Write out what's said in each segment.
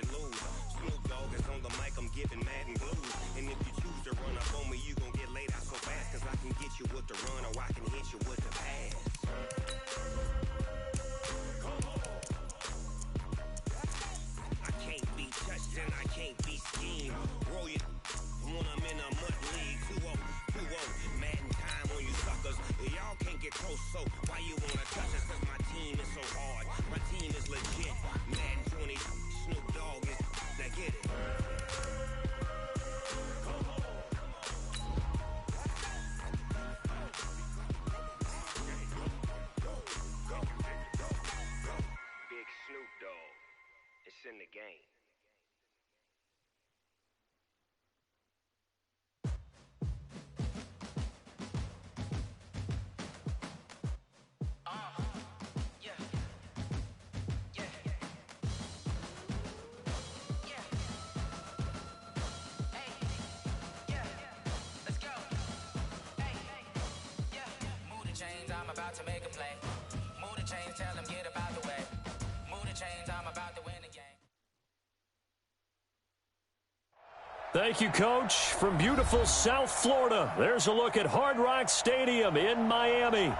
you lose. Snoop Dogg is on the mic, I'm giving mad and blues. And if you choose to run up on me, you gon' get laid out so fast. Cause I can get you with the run or I can hit you with the pass. I can't be touched and I can't be schemed. Roll you when I'm in a mud league. 2-0, 2-0, mad in time on you suckers. Y'all can't get close, so why you wanna touch us? Cause my team is so hard. My team is legit. Mad 20, Snoop Dogg is, now get it. Big Snoop Dogg, it's in the game. I'm about to make a play. Move the chains, tell them get about the way. Move the chains, I'm about to win the game. Thank you, Coach. From beautiful South Florida, there's a look at Hard Rock Stadium in Miami.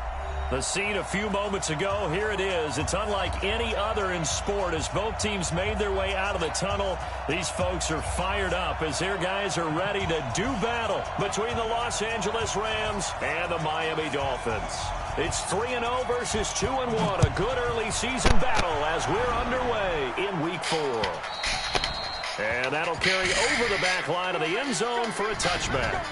The scene a few moments ago, here it is. It's unlike any other in sport as both teams made their way out of the tunnel. These folks are fired up as their guys are ready to do battle between the Los Angeles Rams and the Miami Dolphins. It's 3-0 versus 2-1, a good early season battle as we're underway in Week 4. And that'll carry over the back line of the end zone for a touchback.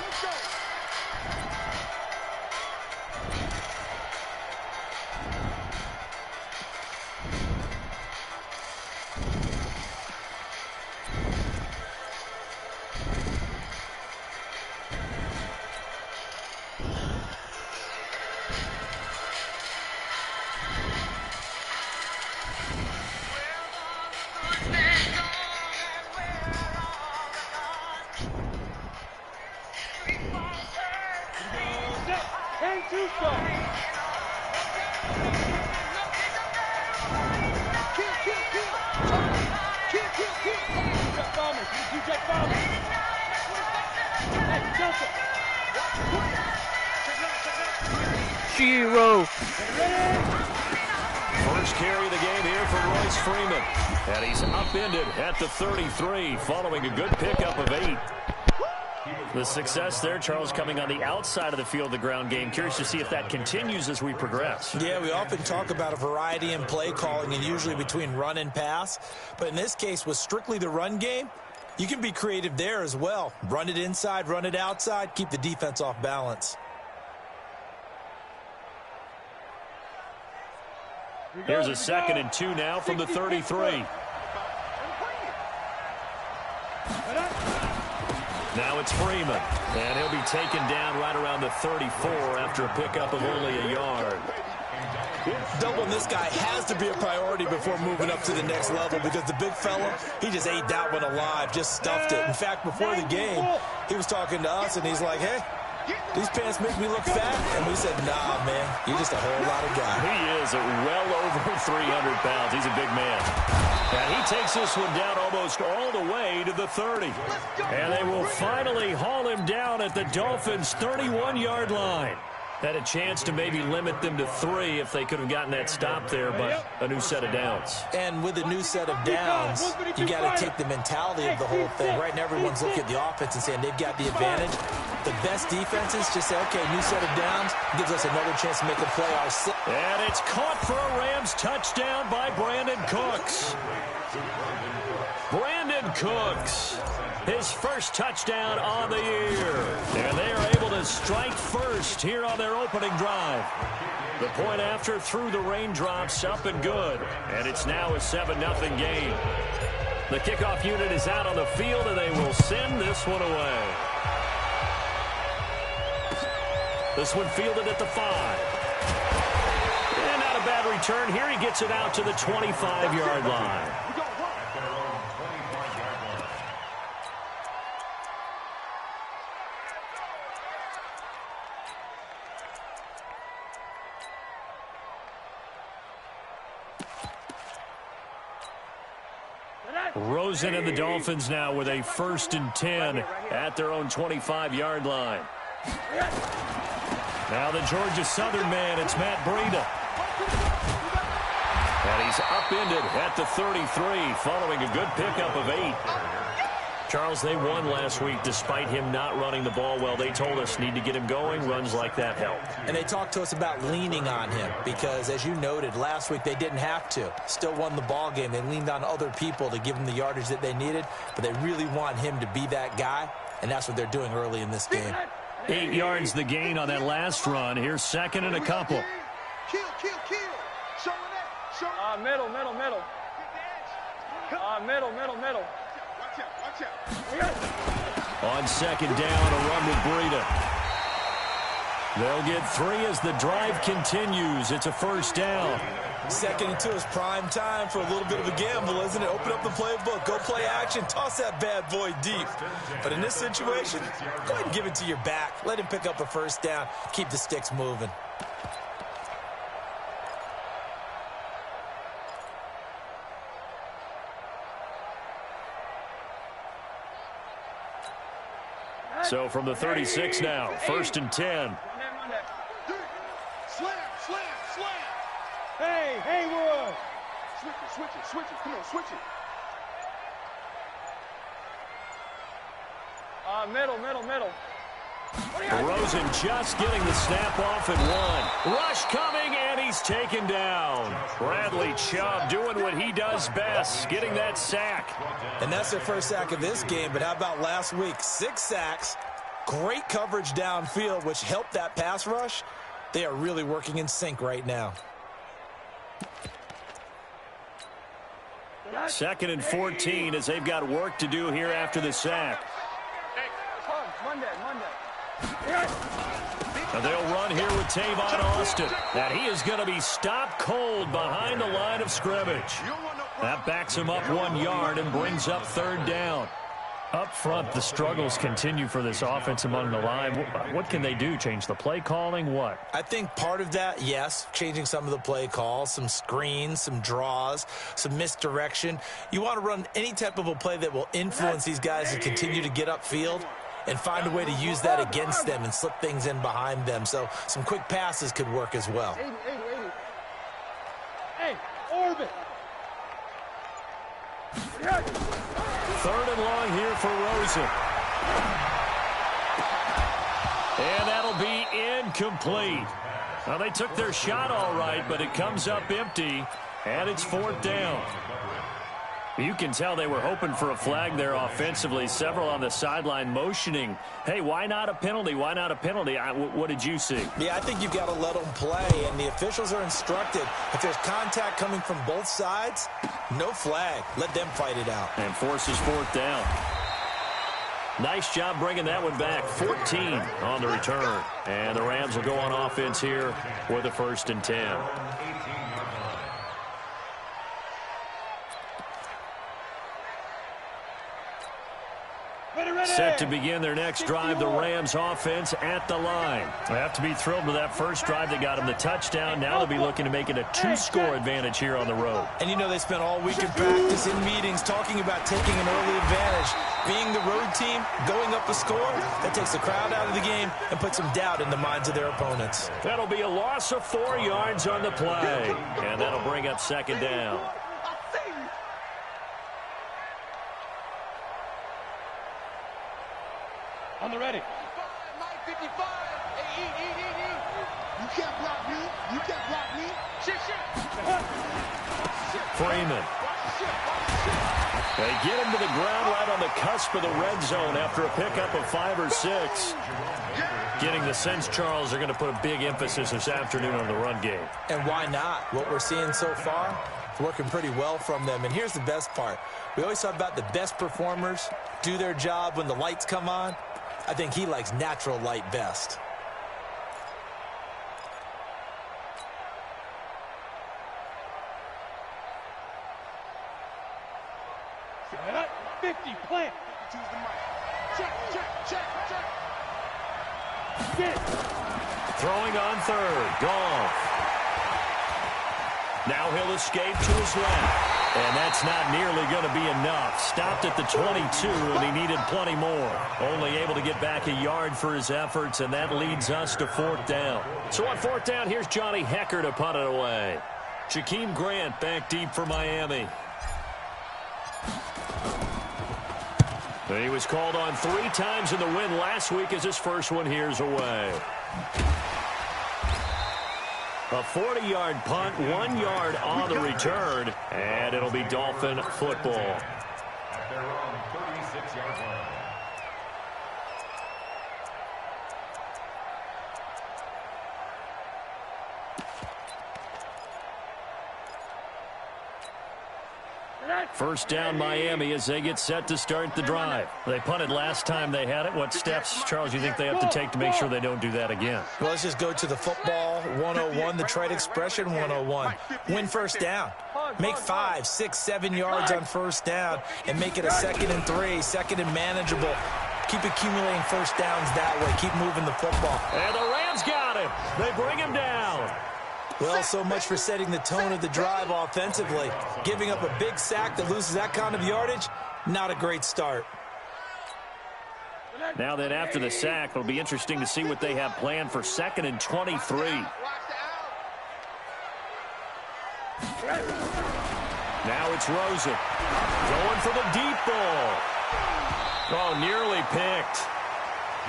First carry of the game here for Royce Freeman. And he's upended at the 33 following a good pickup of 8. The success there, Charles, coming on the outside of the field, the ground game. Curious to see if that continues as we progress. Yeah, we often talk about a variety in play calling and usually between run and pass. But in this case, with strictly the run game, you can be creative there as well. Run it inside, run it outside, keep the defense off balance. Here's a 2nd and 2 now from the 33. Now it's Freeman, and he'll be taken down right around the 34 after a pickup of only a yard. Doubling this guy has to be a priority before moving up to the next level because the big fella, he just ate that one alive, just stuffed it. In fact, before the game, he was talking to us, and he's like, hey, these pants make me look fat. And we said, nah, man, you're just a whole lot of guy. He is well over 300 pounds. He's a big man. And he takes this one down almost all the way to the 30. And they will finally haul him down at the Dolphins' 31-yard line. Had a chance to maybe limit them to 3 if they could have gotten that stop there, but a new set of downs. And with a new set of downs, you got to take the mentality of the whole thing. Right now, everyone's looking at the offense and saying they've got the advantage. The best defenses just say, okay, new set of downs gives us another chance to make a play. And it's caught for a Rams touchdown by Brandon Cooks. Brandon Cooks, his first touchdown on the year. And they are able to strike first here on their opening drive. The point after through the raindrops, up and good. And it's now a 7-0 game. The kickoff unit is out on the field, and they will send this one away. This one fielded at the 5. And not a bad return here. He gets it out to the 25-yard line. Rosen and the Dolphins now with a 1st and 10 at their own 25-yard line. Now the Georgia Southern man, it's Matt Breida. And he's upended at the 33 following a good pickup of 8. Charles, they won last week despite him not running the ball well. They told us need to get him going. Runs like that help. And they talked to us about leaning on him because, as you noted, last week they didn't have to. Still won the ball game. They leaned on other people to give them the yardage that they needed, but they really want him to be that guy, and that's what they're doing early in this game. 8 yards the gain on that last run. Here's 2nd and a couple. Kill. Showing that. Middle. Middle. Watch out. On 2nd down, a run with Breida. They'll get 3 as the drive continues. It's a 1st down. 2nd and 2 is prime time for a little bit of a gamble, isn't it? Open up the playbook, go play action, toss that bad boy deep. But in this situation, go ahead and give it to your back. Let him pick up a 1st down. Keep the sticks moving. So from the 36 now, 1st and 10. Slam. Hey, Haywood. Switch it. Come on, switch it. Middle. Rosen just getting the snap off at 1. Rush coming, and he's taken down. Bradley Chubb doing what he does best, getting that sack. And that's their first sack of this game, but how about last week? 6 sacks, great coverage downfield, which helped that pass rush. They are really working in sync right now. 2nd and 14 as they've got work to do here after the sack. Monday. Now they'll run here with Tavon Austin. And he is going to be stopped cold behind the line of scrimmage. That backs him up 1 yard and brings up 3rd down. Up front, the struggles continue for this offense among the line. What can they do? Change the play calling? What? I think part of that, yes, changing some of the play calls, some screens, some draws, some misdirection. You want to run any type of a play that will influence these guys to continue to get upfield and find a way to use that against them and slip things in behind them. So some quick passes could work as well. 80. Hey, orbit. 3rd and long here for Rosen. And that'll be incomplete. Now, they took their shot all right, but it comes up empty, and it's 4th down. You can tell they were hoping for a flag there offensively. Several on the sideline motioning, hey, why not a penalty? Why not a penalty? What did you see? Yeah, I think you've got to let them play, and the officials are instructed. If there's contact coming from both sides, no flag. Let them fight it out. And forces 4th down. Nice job bringing that one back. 14 on the return. And the Rams will go on offense here with a 1st and 10. Set to begin their next drive, the Rams offense at the line. They have to be thrilled with that first drive that got them the touchdown. Now they'll be looking to make it a 2-score advantage here on the road. And you know they spent all week in practice, in meetings, talking about taking an early advantage. Being the road team, going up a score, that takes the crowd out of the game and puts some doubt in the minds of their opponents. That'll be a loss of 4 yards on the play. And that'll bring up 2nd down. On the ready. 55. Hey, eat. You can't block me. You can't block me. Shit. Freeman. They get him to the ground right on the cusp of the red zone after a pickup of 5 or 6. Getting the sense, Charles, they're going to put a big emphasis this afternoon on the run game. And why not? What we're seeing so far, working pretty well from them. And here's the best part. We always talk about the best performers do their job when the lights come on. I think he likes natural light best. Set. 50, plant. Check. Get. Throwing on 3rd. Goff. Now he'll escape to his left. And that's not nearly going to be enough. Stopped at the 22, and he needed plenty more. Only able to get back a yard for his efforts, and that leads us to 4th down. So on 4th down, here's Johnny Hecker to punt it away. Jakeem Grant back deep for Miami. He was called on 3 times in the win last week as his first one here's away. A 40-yard punt, 1 yard on the return, and it'll be Dolphin football. At their own 36-yard line. First down Miami as they get set to start the drive. They punted last time they had it. What steps, Charles, you think they have to take to make sure they don't do that again? Well, let's just go to the football 101, the trade expression 101. Win first down. Make 5, 6, 7 yards on first down and make it a 2nd and 3, 2nd and manageable. Keep accumulating first downs that way. Keep moving the football. And the Rams got him. They bring him down. Well, so much for setting the tone of the drive offensively. Giving up a big sack that loses that kind of yardage, not a great start. Now then, after the sack, it'll be interesting to see what they have planned for 2nd and 23. Now it's Rosen. Going for the deep ball. Oh, nearly picked.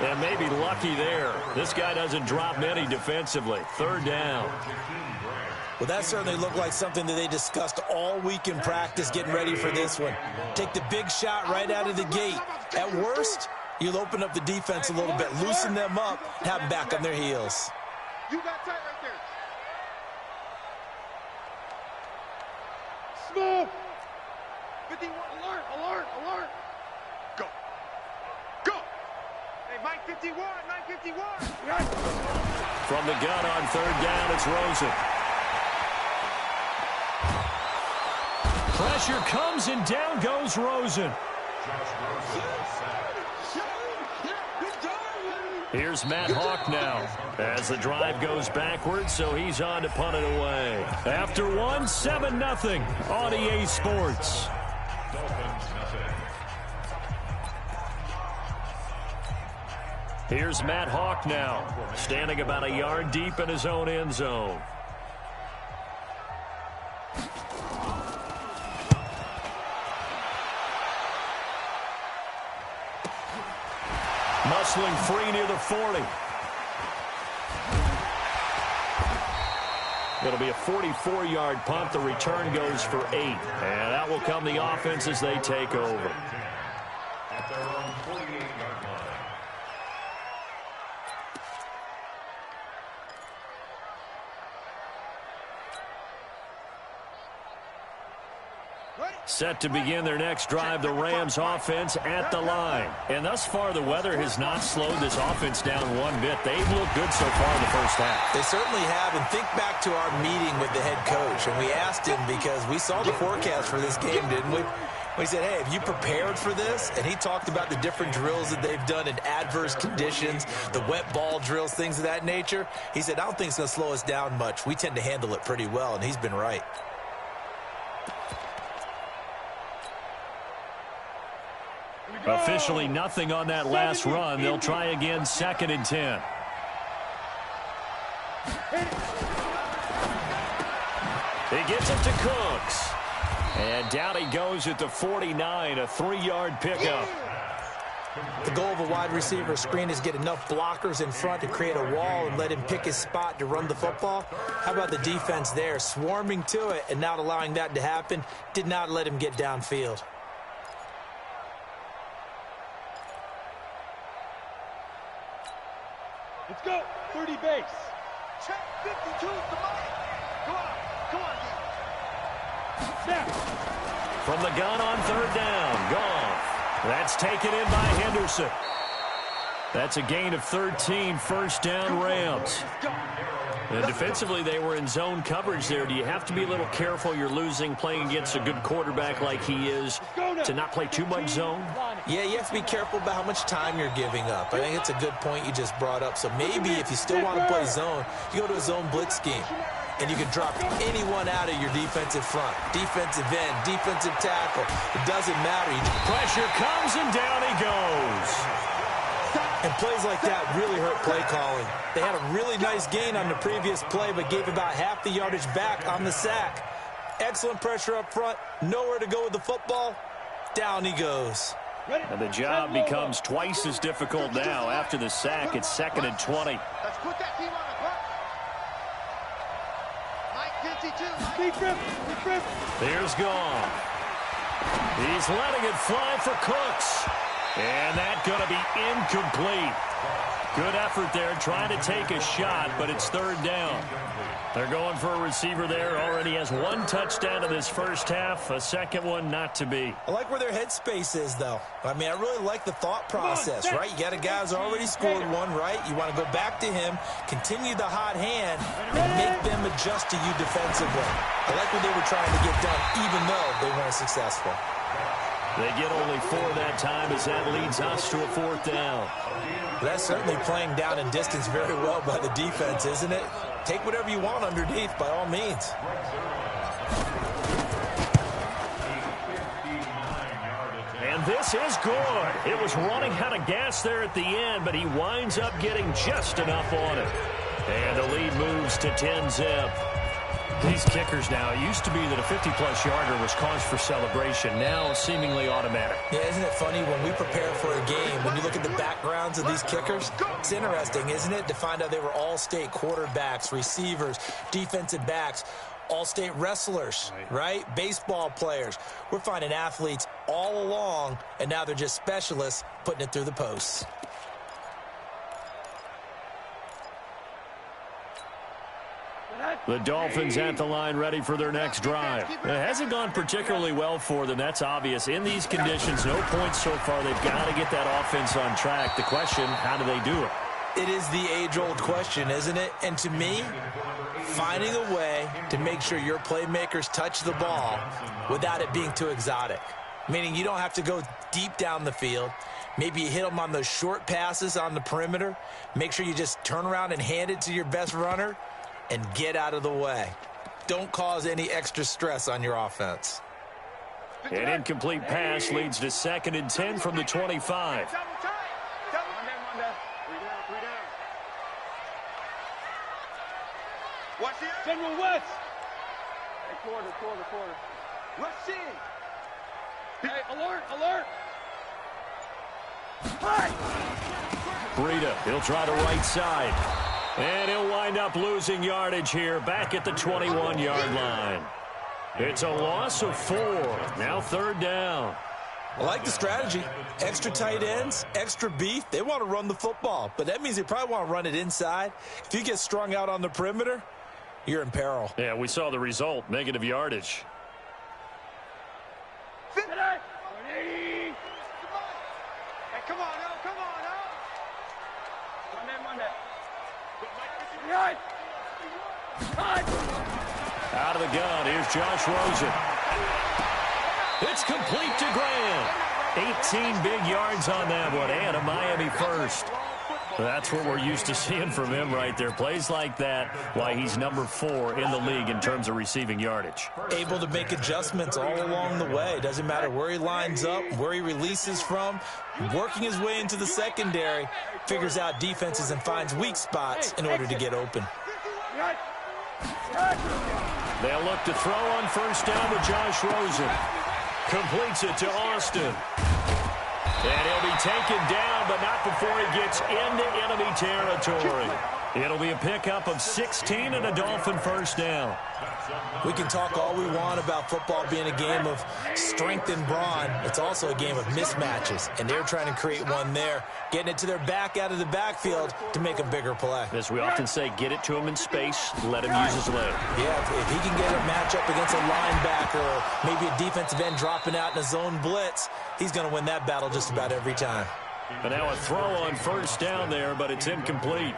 And maybe lucky there. This guy doesn't drop many defensively. 3rd down. Well, that certainly looked like something that they discussed all week in practice getting ready for this one. Take the big shot right out of the gate. At worst, you'll open up the defense a little bit, loosen them up, have them back on their heels. You got tight right there. Smooth. 51, alert. Go. Hey, Mike 51. From the gun on 3rd down, it's Rosen. Pressure comes and down goes Rosen. Here's Matt Hawk now as the drive goes backwards, so he's on to punt it away. After 1, 7-0 on EA Sports. Here's Matt Hawk now, standing about a yard deep in his own end zone. Muscling free near the 40. It'll be a 44-yard punt. The return goes for 8. And that will come the offense as they take over. At their own 48-yard line. Set to begin their next drive, the Rams offense at the line. And thus far, the weather has not slowed this offense down one bit. They've looked good so far in the first half. They certainly have. And think back to our meeting with the head coach. And we asked him because we saw the forecast for this game, didn't we? We said, hey, have you prepared for this? And he talked about the different drills that they've done in adverse conditions, the wet ball drills, things of that nature. He said, I don't think it's going to slow us down much. We tend to handle it pretty well, and he's been right. Officially nothing on that last run. They'll try again, 2nd and 10. He gets it to Cooks. And down he goes at the 49, a 3-yard pickup. The goal of a wide receiver screen is get enough blockers in front to create a wall and let him pick his spot to run the football. How about the defense there, swarming to it and not allowing that to happen? Did not let him get downfield. Let's go. 30 base. Check 52 is the money. Come on. Snap. From the gun on 3rd down, Goff. That's taken in by Henderson. That's a gain of 13, first down Rams. And defensively, they were in zone coverage there. Do you have to be a little careful? You're losing, playing against a good quarterback like he is, to not play too much zone? Yeah, you have to be careful about how much time you're giving up. I think it's a good point you just brought up. So maybe if you still want to play zone, you go to a zone blitz scheme. and you can drop anyone out of your defensive front. Defensive end, defensive tackle. It doesn't matter. Pressure comes, and down he goes. And plays like that really hurt play calling. They had a really nice gain on the previous play, but gave about half the yardage back on the sack. Excellent pressure up front. Nowhere to go with the football. Down he goes. And the job becomes twice as difficult now. After the sack, it's 2nd and 20. Let's put that team on the clock. Mike 52. Big trip. Here's Gone. He's letting it fly for Cooks. And that's going to be incomplete. Good effort there, trying to take a shot, but it's 3rd down. They're going for a receiver there. Already has 1 touchdown in this first half. A second one not to be. I like where their headspace is, though. I mean, I really like the thought process, right? You got a guy who's already scored one, right? You want to go back to him, continue the hot hand, and make them adjust to you defensively. I like what they were trying to get done, even though they weren't successful. They get only 4 that time as that leads us to a 4th down. That's certainly playing down in distance very well by the defense, isn't it? Take whatever you want underneath, by all means. And this is good. It was running out of gas there at the end, but he winds up getting just enough on it. And the lead moves to 10-zip. These kickers now, it used to be that a 50-plus yarder was cause for celebration. Now seemingly automatic. Yeah, isn't it funny when we prepare for a game, when you look at the backgrounds of these kickers, it's interesting, isn't it, to find out they were all-state quarterbacks, receivers, defensive backs, all-state wrestlers, right? Baseball players. We're finding athletes all along, and now they're just specialists putting it through the posts. The Dolphins at the line ready for their next drive. It hasn't gone particularly well for them. That's obvious. In these conditions, no points so far. They've got to get that offense on track. The question, how do they do it? It is the age-old question, isn't it? And to me, finding a way to make sure your playmakers touch the ball without it being too exotic. Meaning you don't have to go deep down the field. Maybe you hit them on those short passes on the perimeter. Make sure you just turn around and hand it to your best runner and get out of the way. Don't cause any extra stress on your offense. An incomplete pass leads to 2nd and 10 from the 25. Watch the General West. Hey, quarter. Rush in. Hey, alert. Breida, he'll try to right side. And he'll wind up losing yardage here back at the 21-yard line. It's a loss of 4. Now 3rd down. I like the strategy. Extra tight ends, extra beef. They want to run the football, but that means they probably want to run it inside. If you get strung out on the perimeter, you're in peril. Yeah, we saw the result, negative yardage. Hey, come on now. Out of the gun, here's Josh Rosen. It's complete to Graham. 18 big yards on that one, and a Miami first. That's what we're used to seeing from him right there. Plays like that, why he's number 4 in the league in terms of receiving yardage. Able to make adjustments all along the way. Doesn't matter where he lines up, where he releases from. Working his way into the secondary, figures out defenses and finds weak spots in order to get open. They'll look to throw on 1st down with Josh Rosen. Completes it to Austin. And he'll be taken down, but not before he gets into enemy territory. It'll be a pickup of 16 and a Dolphin 1st down. We can talk all we want about football being a game of strength and brawn. It's also a game of mismatches, and they're trying to create one there, getting it to their back out of the backfield to make a bigger play. As we often say, get it to him in space, let him use his leg. Yeah, if he can get a matchup against a linebacker or maybe a defensive end dropping out in a zone blitz, he's going to win that battle just about every time. And now a throw on 1st down there, but it's incomplete.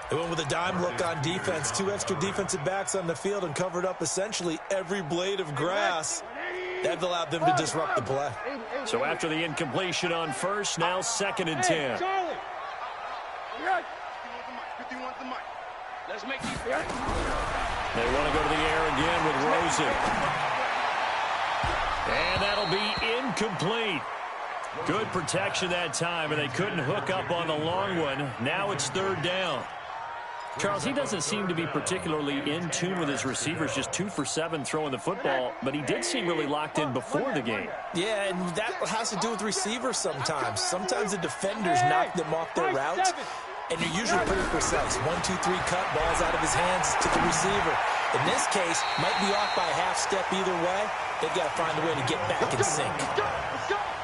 They went with a dime look on defense. 2 extra defensive backs on the field and covered up essentially every blade of grass. That allowed them to disrupt the play. So after the incompletion on 1st, now 2nd and 10. Charlie. Let's make these. They want to go to the air again with Rosen. And that'll be incomplete. Good protection that time, and they couldn't hook up on the long one. Now it's third down. Charles, he doesn't seem to be particularly in tune with his receivers, just 2 for 7 throwing the football, but he did seem really locked in before the game. Yeah, and that has to do with receivers sometimes. Sometimes the defenders knock them off their routes, and you're usually pretty precise. 1, 2, 3 cut, ball's out of his hands to the receiver. In this case, might be off by a half step either way. They've got to find a way to get back in sync.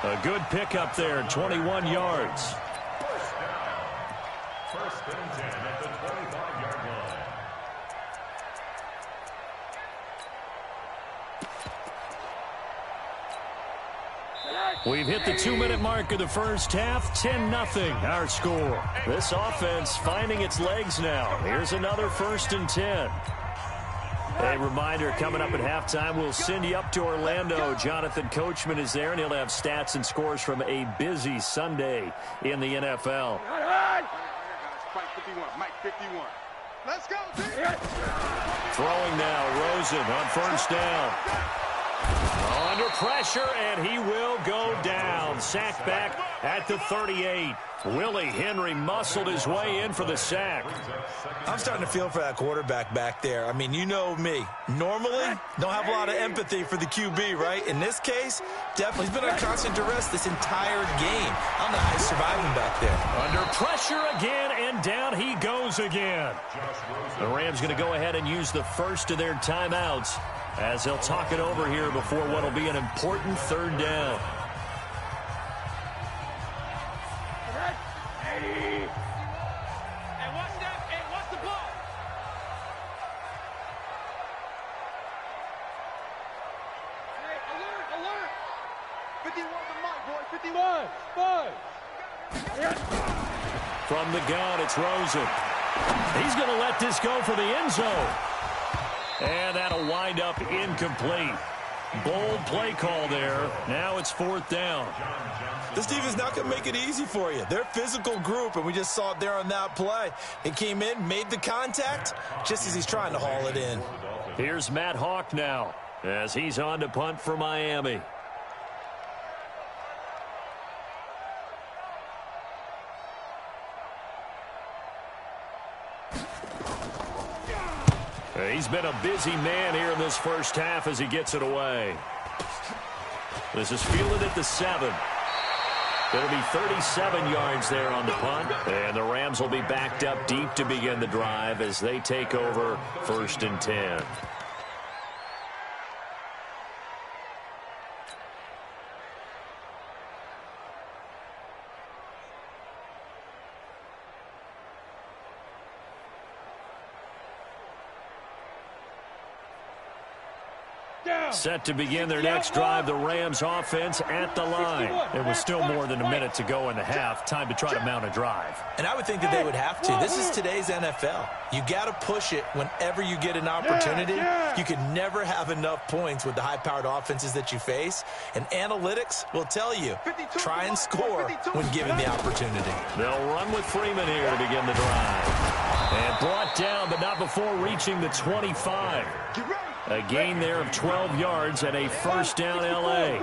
A good pickup there, 21 yards. First and 10 at the 25-yard line. We've hit the 2-minute mark of the first half, 10-0 our score. This offense finding its legs now. Here's another 1st and 10. A reminder, coming up at halftime, we'll send you up to Orlando. Jonathan Coachman is there, and he'll have stats and scores from a busy Sunday in the NFL. Mike 51. Let's go, Throwing now, Rosen on first down. Under pressure, and he will go down. Sack back at the 38. Willie Henry muscled his way in for the sack. I'm starting to feel for that quarterback back there. I mean, you know me. Normally, don't have a lot of empathy for the QB, right? In this case, definitely. He's been under constant duress this entire game. I don't know how he's surviving back there. Under pressure again, and down he goes again. The Rams going to go ahead and use the first of their timeouts as they'll talk it over here before what will be an important third down. What's the ball? Hey, alert! 51 to Mike, boy. 51. 5. From the gun, it's Rosen. He's going to let this go for the end zone. And that'll wind up incomplete. Bold play call there. Now it's 4th down. This defense not going to make it easy for you. They're a physical group, and we just saw it there on that play. He came in, made the contact, just as he's trying to haul it in. Here's Matt Hawk now as he's on to punt for Miami. He's been a busy man here in this first half as he gets it away. This is fielded at the 7. It'll be 37 yards there on the punt. And the Rams will be backed up deep to begin the drive as they take over 1st and 10. Set to begin their next drive, the Rams offense at the line. It was still more than a minute to go in the half. Time to try to mount a drive. And I would think that they would have to. This is today's NFL. You got to push it whenever you get an opportunity. You can never have enough points with the high-powered offenses that you face. And analytics will tell you, try and score when given the opportunity. They'll run with Freeman here to begin the drive. And brought down, but not before reaching the 25. A gain there of 12 yards and a first down L.A.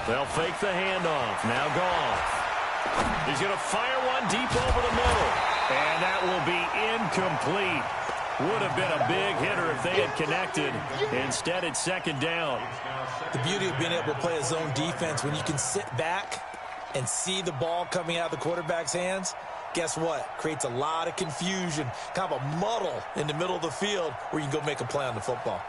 They'll fake the handoff. Now Goff. He's going to fire one deep over the middle. And that will be incomplete. Would have been a big hitter if they had connected. Instead, it's 2nd down. The beauty of being able to play a zone defense when you can sit back and see the ball coming out of the quarterback's hands, guess what? Creates a lot of confusion, kind of a muddle in the middle of the field where you can go make a play on the football.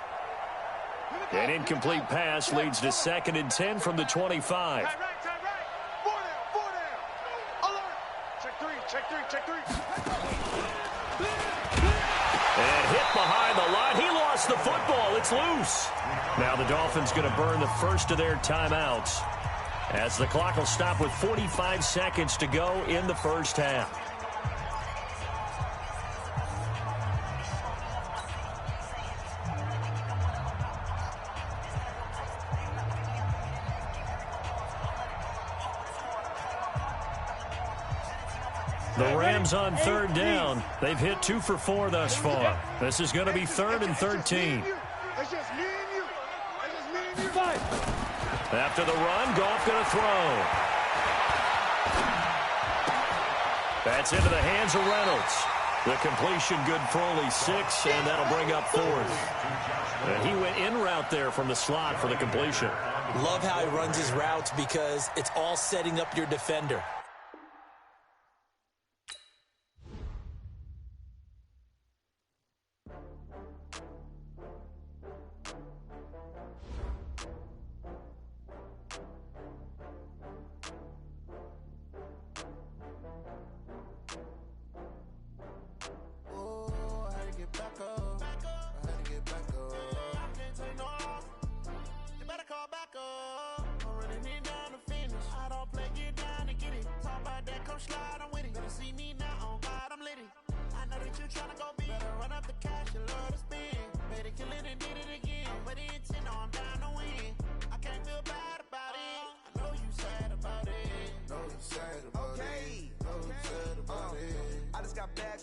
An incomplete pass leads to 2nd and 10 from the 25. Time right. 4 down. Alert. Check three. And hit behind the line. He lost the football. It's loose. Now the Dolphins going to burn the first of their timeouts, as the clock will stop with 45 seconds to go in the first half. The Rams on third down. They've hit 2 for 4 thus far. This is going to be 3rd and 13. It's just me and you. It's just me and you. After the run, Goff going to throw. That's into the hands of Reynolds. The completion good for only 6, and that'll bring up 4th. And he went in route there from the slot for the completion. Love how he runs his routes because it's all setting up your defender.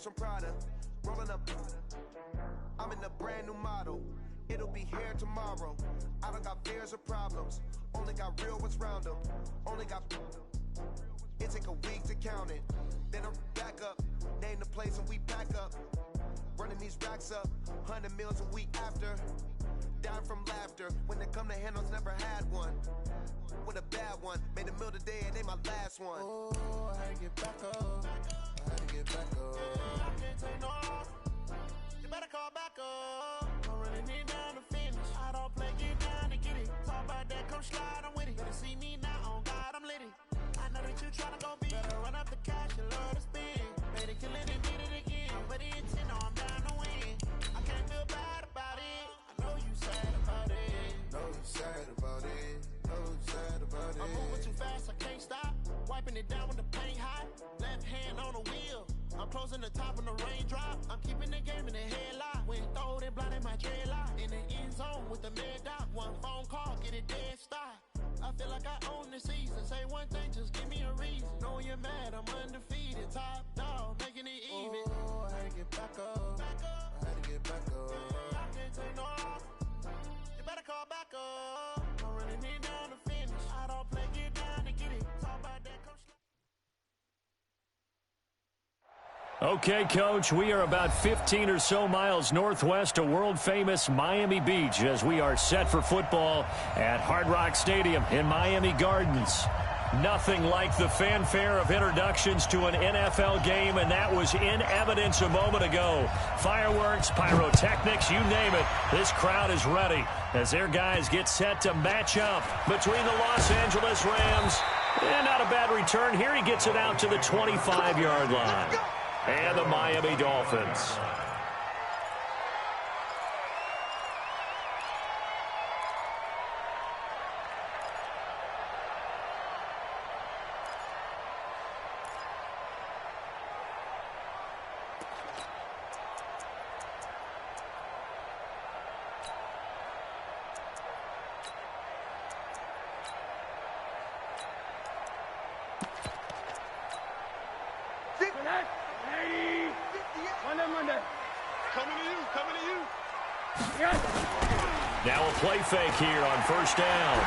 From Prada, rolling up. I'm in a brand new model. It'll be here tomorrow. I don't got fears or problems. Only got real ones round them. Only got. It take a week to count it. Then I'm back up. Name the place and we pack up. Running these racks up. 100 meals a week after. Dying from laughter. When it come to handles, never had one. With a bad one. Made a meal today and they my last one. Oh, I had to get back up. I had to get back up. I can't take no off. You better call back up. I'm running it down to finish. I don't play, get down to get it. Talk about that, come slide, I'm with it. Better see me now, on God, I'm litty. I know that you tryna go big. Better run up the cash, you love to spin. Made it, kill it, and did it again. But the intent, no, I'm down to win. I can't feel bad about it. I know you sad about it. Know you sad about it. Know you sad about it. I'm moving too fast, I can't stop. Wiping it down with the paint hot. Left hand on the wheel. I'm closing the top on the raindrop. I'm keeping the game in the headlock. When throwed and blinded my dreadlock. In the end zone with the mad dot. One phone call, get it dead stop. I feel like I own the season. Say one thing, just give me a reason. Knowing you're mad, I'm undefeated. Top dog, making it even. Oh, I had to get back up. I had to get back up. I can't take no off. You better call back up. I'm running it down to finish. I don't play, get down to get it. Talk about that, come slow. Okay, Coach, we are about 15 or so miles northwest of world-famous Miami Beach as we are set for football at Hard Rock Stadium in Miami Gardens. Nothing like the fanfare of introductions to an NFL game, and that was in evidence a moment ago. Fireworks, pyrotechnics, you name it. This crowd is ready as their guys get set to match up between the Los Angeles Rams. And not a bad return. Here he gets it out to the 25-yard line. And the Miami Dolphins. Now a play fake here on first down.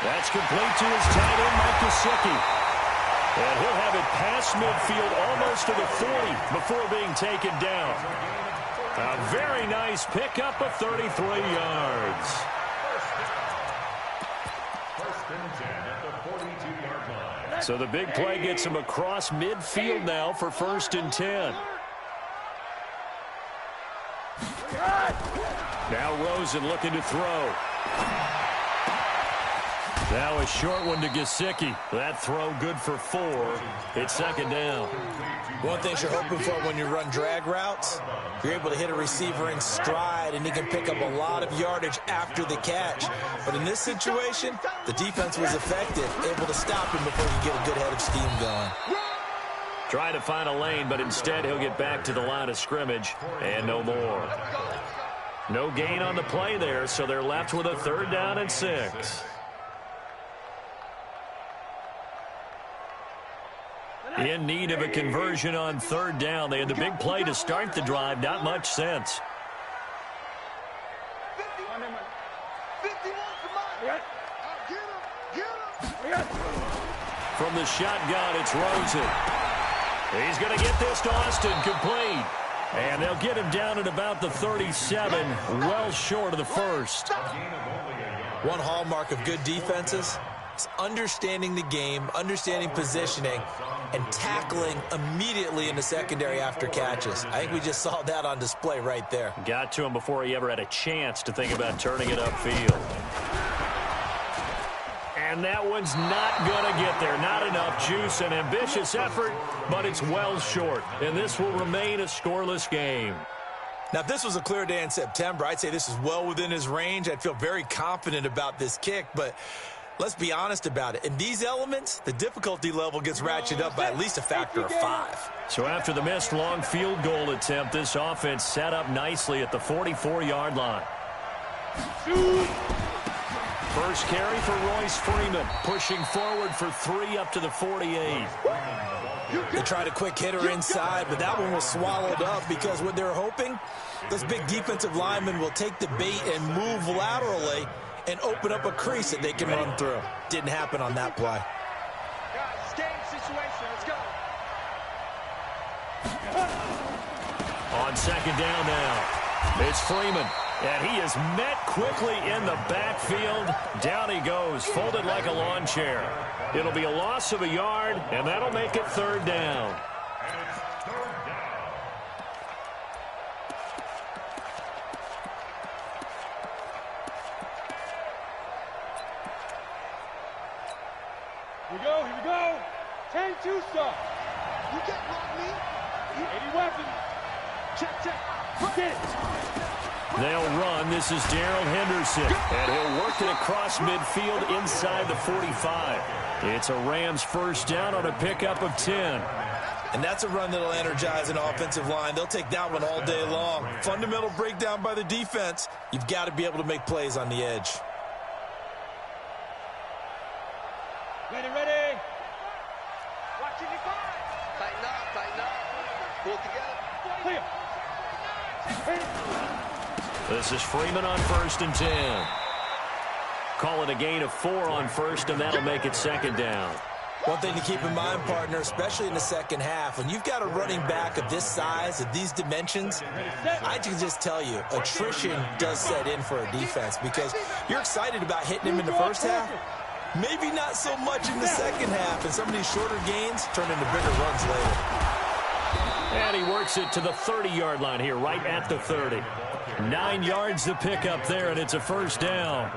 That's complete to his tight end, Mike Gesicki. And he'll have it past midfield almost to the 40 before being taken down. A very nice pickup of 33 yards. First and 10 at the 42-yard line. So the big play gets him across midfield now for first and 10. Now Rosen looking to throw. Now a short one to Gesicki. That throw good for 4. It's second down. One thing you're hoping for when you run drag routes, you're able to hit a receiver in stride, and he can pick up a lot of yardage after the catch. But in this situation, the defense was effective, able to stop him before he could get a good head of steam going. Trying to find a lane, but instead he'll get back to the line of scrimmage, and no more. No gain on the play there, so they're left with a 3rd down and 6. In need of a conversion on third down. They had the big play to start the drive. Not much sense. 51 From the shotgun, it's Rosen. He's going to get this to Austin, complete. And they'll get him down at about the 37, well short of the first. One hallmark of good defenses is understanding the game, understanding positioning, and tackling immediately in the secondary after catches. I think we just saw that on display right there. Got to him before he ever had a chance to think about turning it upfield. And that one's not going to get there. Not enough juice, an ambitious effort, but it's well short. And this will remain a scoreless game. Now, if this was a clear day in September, I'd say this is well within his range. I'd feel very confident about this kick, but let's be honest about it. In these elements, the difficulty level gets ratcheted up by at least a factor of 5. So after the missed long field goal attempt, this offense set up nicely at the 44-yard line. First carry for Royce Freeman, pushing forward for 3 up to the 48. They tried a quick hitter inside, but that one was swallowed up because what they're hoping, those big defensive linemen will take the bait and move laterally and open up a crease that they can run through. Didn't happen on that play. Guys, game situation. Let's go. On second down now, it's Freeman. And he is met quickly in the backfield. Down he goes, folded like a lawn chair. It'll be a loss of a yard, and that'll make it third down. Here we go. 10-2 stop. You can't block me. Any weapon. Check. Get it. They'll run. This is Darrell Henderson, and he'll work it across midfield inside the 45. It's a Rams first down on a pickup of 10. And that's a run that'll energize an offensive line. They'll take that one all day long. Fundamental breakdown by the defense. You've got to be able to make plays on the edge. Ready. Watching your guard. Tighten up. Pull together. Clear. This is Freeman on first and 10. Call it a gain of 4 on first, and that'll make it second down. One thing to keep in mind, partner, especially in the second half, when you've got a running back of this size, of these dimensions, I can just tell you, attrition does set in for a defense because you're excited about hitting him in the first half. Maybe not so much in the second half, and some of these shorter gains turn into bigger runs later. And he works it to the 30-yard line here, right at the 30. 9 yards to pick up there, and it's a first down.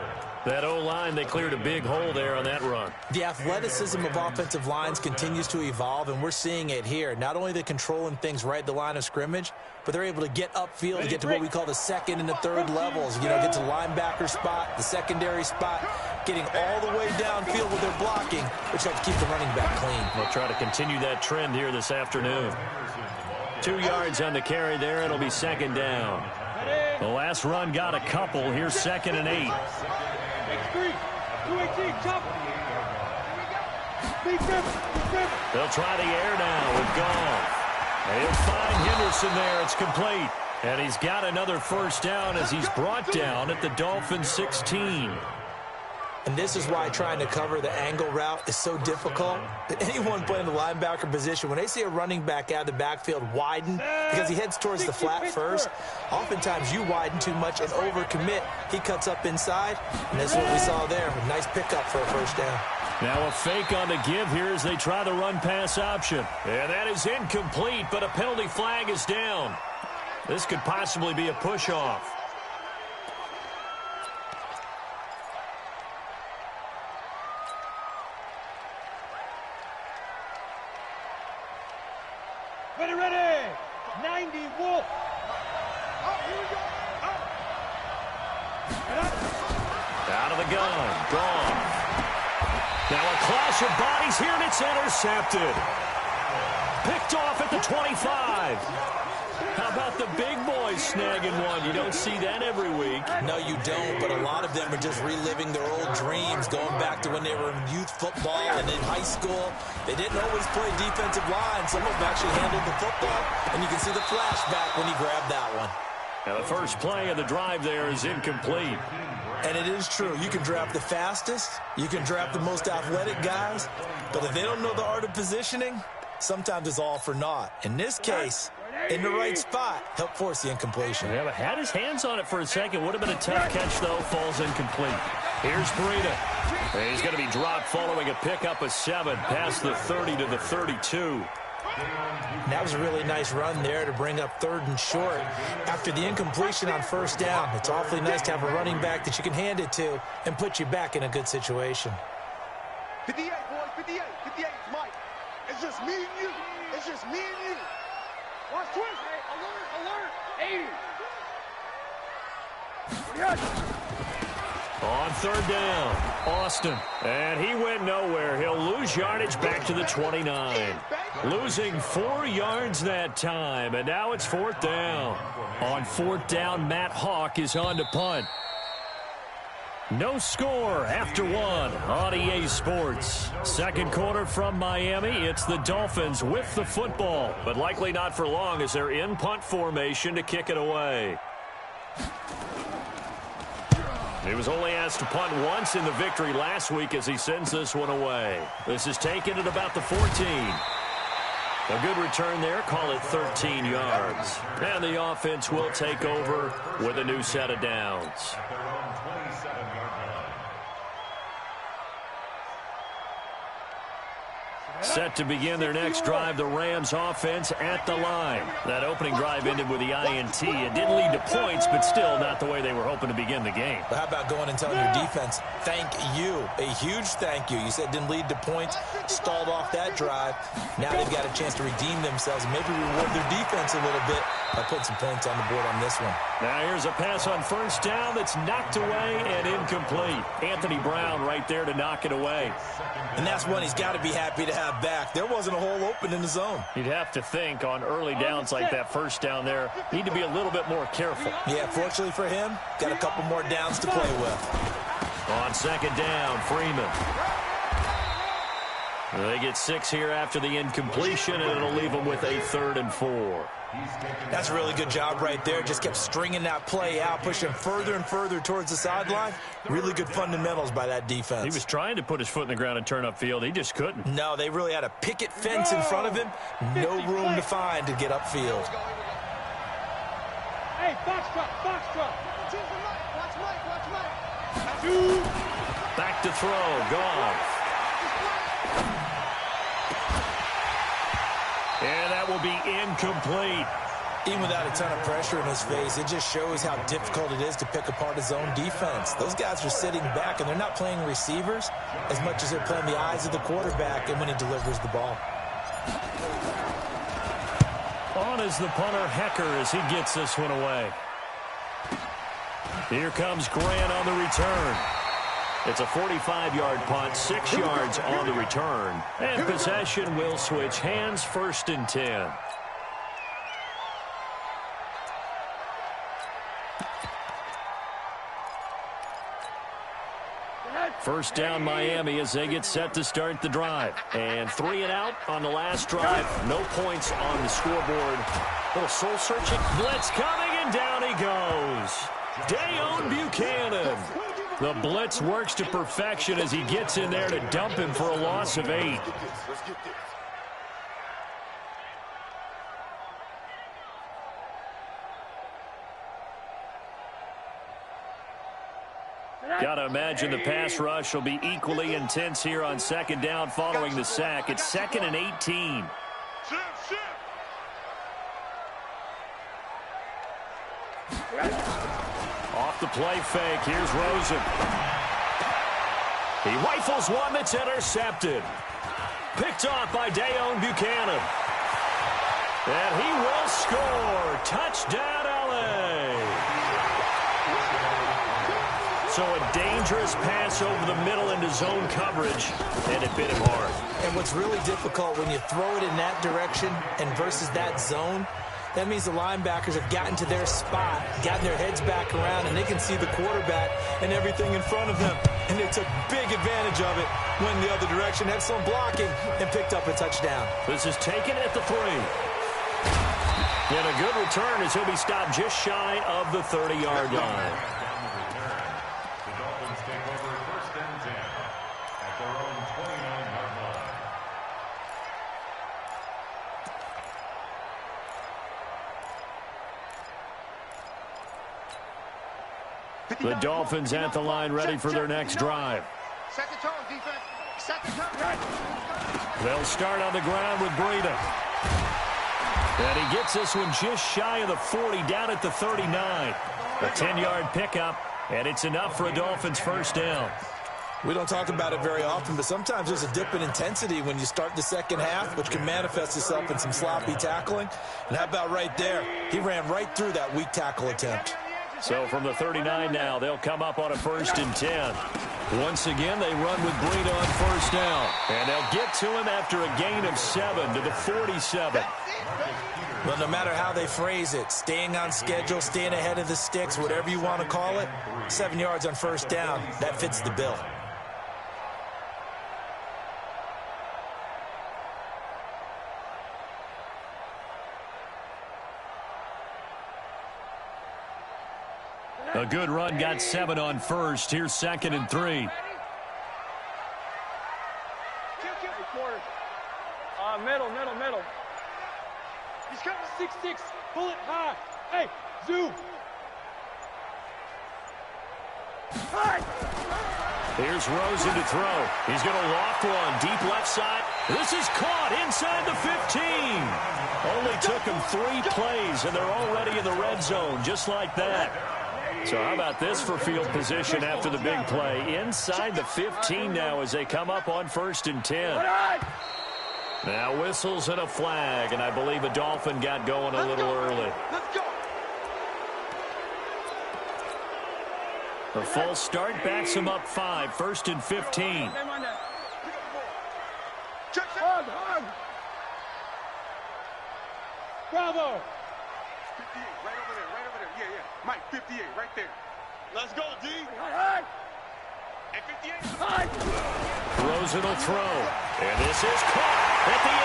That O-line, they cleared a big hole there on that run. The athleticism of offensive lines continues to evolve, and we're seeing it here. Not only are they controlling things right at the line of scrimmage, but they're able to get upfield, get to what we call the second and the third levels. Get to the linebacker spot, the secondary spot, getting all the way downfield with their blocking, which helps keep the running back clean. They'll try to continue that trend here this afternoon. 2 yards on the carry there. It'll be second down. The last run got a couple. Here's second and 8. X3, 218, chop. They'll try the air now with Goff. And he'll find Henderson there. It's complete. And he's got another first down as he's brought down at the Dolphin 16. And this is why trying to cover the angle route is so difficult. Anyone playing the linebacker position, when they see a running back out of the backfield widen because he heads towards the flat first, oftentimes you widen too much and overcommit. He cuts up inside, and that's what we saw there. A nice pickup for a first down. Now a fake on the give here as they try the run-pass option. And that is incomplete, but a penalty flag is down. This could possibly be a push-off. Ready. 90 Wolf. Out of the gun. Gone. Now a clash of bodies here, and it's intercepted. Picked off at the 25. How about the big boys snagging one? You don't see that every week. No, you don't, but a lot of them are just reliving their old dreams, going back to when they were in youth football and in high school. They didn't always play defensive line. Some of them actually handled the football, and you can see the flashback when he grabbed that one. Now the first play of the drive there is incomplete. And it is true. You can draft the fastest. You can draft the most athletic guys. But if they don't know the art of positioning, sometimes it's all for naught. In this case, in the right spot, help force the incompletion. Yeah, but had his hands on it for a second. Would have been a tough catch, though. Falls incomplete. Here's Breida. He's going to be dropped following a pickup of 7 past the 30 to the 32. And that was a really nice run there to bring up 3rd and short. After the incompletion on 1st down, it's awfully nice to have a running back that you can hand it to and put you back in a good situation. 58, boys, 58, 58, it's Mike. It's just me and you. It's just me and you. Watch twist. Hey, alert, alert. 80. On 3rd down, Austin. And he went nowhere. He'll lose yardage back to the 29. Losing 4 yards that time. And now it's 4th down. On 4th down, Matt Hawk is on to punt. No score after 1 on EA Sports. Second quarter from Miami. It's the Dolphins with the football, but likely not for long as they're in punt formation to kick it away. He was only asked to punt once in the victory last week as he sends this one away. This is taken at about the 14. A good return there. Call it 13 yards. And the offense will take over with a new set of downs. Set to begin their next drive, the Rams offense at the line. That opening drive ended with the INT. It didn't lead to points, but still not the way they were hoping to begin the game. But how about going and telling your defense, thank you, a huge thank you. You said it didn't lead to points, stalled off that drive. Now they've got a chance to redeem themselves and maybe reward their defense a little bit by putting some points on the board on this one. Now here's a pass on 1st down that's knocked away and incomplete. Anthony Brown right there to knock it away. And that's one he's got to be happy to have back. There wasn't a hole open in the zone. You'd have to think on early downs like that 1st down there, need to be a little bit more careful. Yeah, fortunately for him, got a couple more downs to play with. On 2nd down, Freeman. They get 6 here after the incompletion, and it'll leave them with a 3rd and 4. That's a really good job right there. Just kept stringing that play out, pushing further and further towards the sideline. Really good fundamentals by that defense. He was trying to put his foot in the ground and turn upfield. He just couldn't. No, they really had a picket fence in front of him. No room to find to get upfield. Hey, box truck. Watch Mike. Back to throw. Goff. And that will be incomplete. Even without a ton of pressure in his face, it just shows how difficult it is to pick apart his own defense. Those guys are sitting back, and they're not playing receivers as much as they're playing the eyes of the quarterback and when he delivers the ball. On is the punter, Hecker, as he gets this one away. Here comes Grant on the return. It's a 45-yard punt, 6 yards on the return. And possession will switch hands, 1st and 10. First down, Miami, as they get set to start the drive. And 3 and out on the last drive. No points on the scoreboard. Little soul-searching. Blitz coming, and down he goes. Dayon Buchanan. The blitz works to perfection as he gets in there to dump him for a loss of 8. Got to imagine the pass rush will be equally intense here on 2nd down following the sack. It's 2nd and 18. Off the play fake, here's Rosen. He rifles one that's intercepted. Picked off by Dayon Buchanan. And he will score. Touchdown, L.A. So a dangerous pass over the middle into zone coverage, and it bit him hard. And what's really difficult when you throw it in that direction and versus that zone That means the linebackers have gotten to their spot, gotten their heads back around, and they can see the quarterback and everything in front of them. And they took big advantage of it, went the other direction, excellent blocking, and picked up a touchdown. This is taken at the 3. And a good return as he'll be stopped just shy of the 30-yard line. The Dolphins take over 1st and 10 at their own 29-yard line. The Dolphins at the line, ready for their next drive. Set the tone, defense. Set the tone. They'll start on the ground with Breida. And he gets this one just shy of the 40, down at the 39. A 10-yard pickup, and it's enough for a Dolphins first down. We don't talk about it very often, but sometimes there's a dip in intensity when you start the second half, which can manifest itself in some sloppy tackling. And how about right there? He ran right through that weak tackle attempt. So from the 39 now, they'll come up on a 1st and 10. Once again, they run with Breida on first down. And they'll get to him after a gain of 7 to the 47. Well, no matter how they phrase it, staying on schedule, staying ahead of the sticks, whatever you want to call it, 7 yards on first down, that fits the bill. A good run, got 7 on first. Here's 2nd and 3. Middle. He's coming 6'6". Pull it high. Hey, zoom. Here's Rosen to throw. He's going to loft one. Deep left side. This is caught inside the 15. Only took him 3 plays, and they're already in the red zone, just like that. So how about this for field position after the big play? Inside the 15 now as they come up on 1st and 10. Now whistles and a flag, and I believe a Dolphin got going a little early. Let's go. The full start backs him up 5, 1st and 15. Hug. Bravo. 58, right over there. Yeah. Mike, 58, right there. Let's go, D. And 58. Rosen will throw. And this is caught at the 8.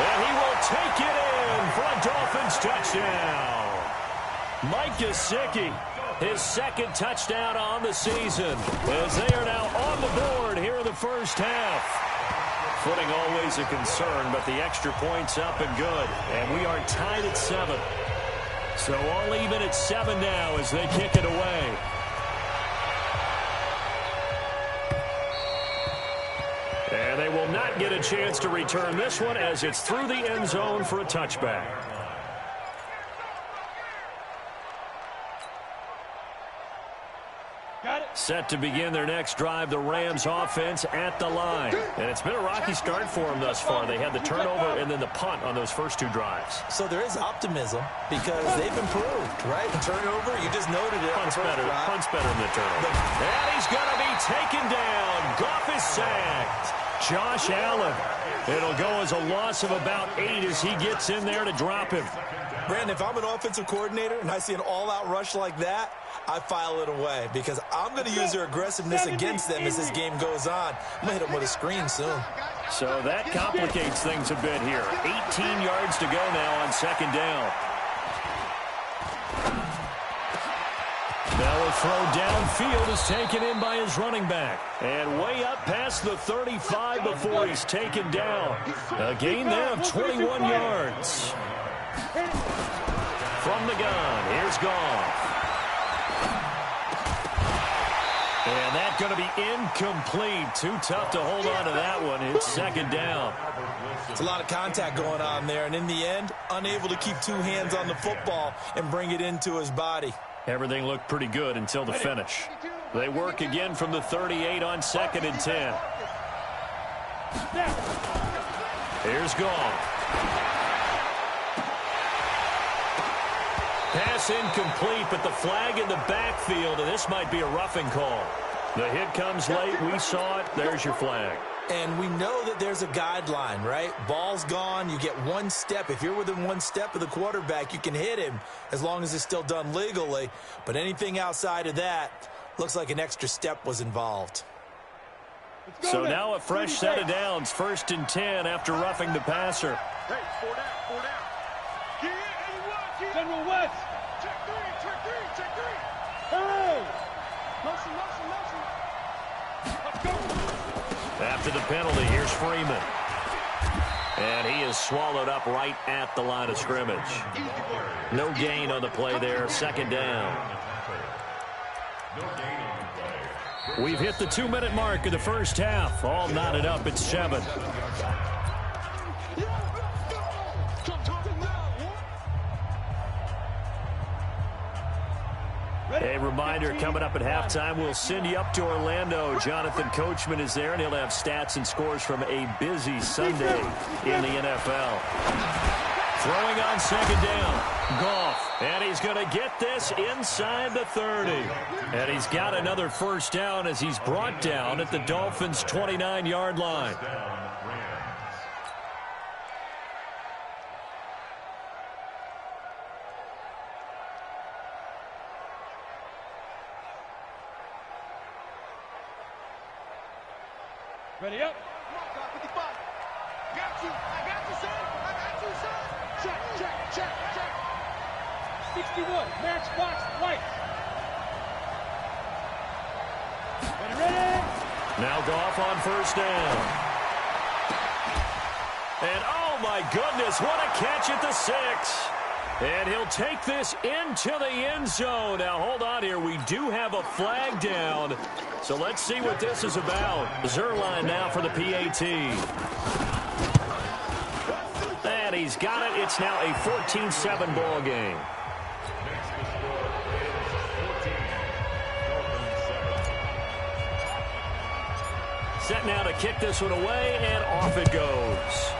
And he will take it in for a Dolphins touchdown. Mike Gesicki, his 2nd touchdown on the season, as they are now on the board here in the first half. Footing always a concern, but the extra point's up and good. And we are tied at 7. So all even at 7 now as they kick it away. And they will not get a chance to return this one as it's through the end zone for a touchback. Set to begin their next drive, the Rams offense at the line. And it's been a rocky start for them thus far. They had the turnover and then the punt on those first 2 drives. So there is optimism because they've improved, right? Turnover, you just noted it. Punt's better than the turnover. And he's going to be taken down. Goff is sacked. Josh Allen. It'll go as a loss of about 8 as he gets in there to drop him. Brandon, if I'm an offensive coordinator and I see an all-out rush like that, I file it away because I'm going to use their aggressiveness against them as this game goes on. I'm going to hit them with a screen soon. So that complicates things a bit here. 18 yards to go now on 2nd down. Now a throw downfield is taken in by his running back. And way up past the 35 before he's taken down. A gain there of 21 yards. From the gun, here's Goff. And that's going to be incomplete. Too tough to hold on to that one. It's 2nd down. It's a lot of contact going on there. And in the end, unable to keep 2 hands on the football and bring it into his body. Everything looked pretty good until the finish. They work again from the 38 on 2nd and 10. Here's Goff. Pass incomplete, but the flag in the backfield, and this might be a roughing call. The hit comes late. We saw it. There's your flag. And we know that there's a guideline, right? Ball's gone. You get one step. If you're within one step of the quarterback, you can hit him as long as it's still done legally. But anything outside of that looks like an extra step was involved. So now a fresh set of downs. 1st and 10 after roughing the passer. Hey, 4 down, 4 down. Get it, General West. check 3, check 3, check 3. Hey. Motion, motion, motion. Let's go. After the penalty, here's Freeman. And he is swallowed up right at the line of scrimmage. No gain on the play there. 2nd down. We've hit the 2-minute mark of the first half. All knotted up at 7. A reminder, coming up at halftime, we'll send you up to Orlando. Jonathan Coachman is there, and he'll have stats and scores from a busy Sunday in the NFL. Throwing on 2nd down, Goff, and he's going to get this inside the 30. And he's got another first down as he's brought down at the Dolphins' 29-yard line. Ready up. 55. Got you. I got you, son. I got you, son. Check, check, check, check. 61. Matchbox white. Ready. Now Goff on 1st down. And oh my goodness, what a catch at the 6. And he'll take this into the end zone. Now hold on here, we do have a flag down. So let's see what this is about. Zerline now for the PAT. And he's got it. It's now a 14-7 ball game. Set now to kick this one away, and off it goes.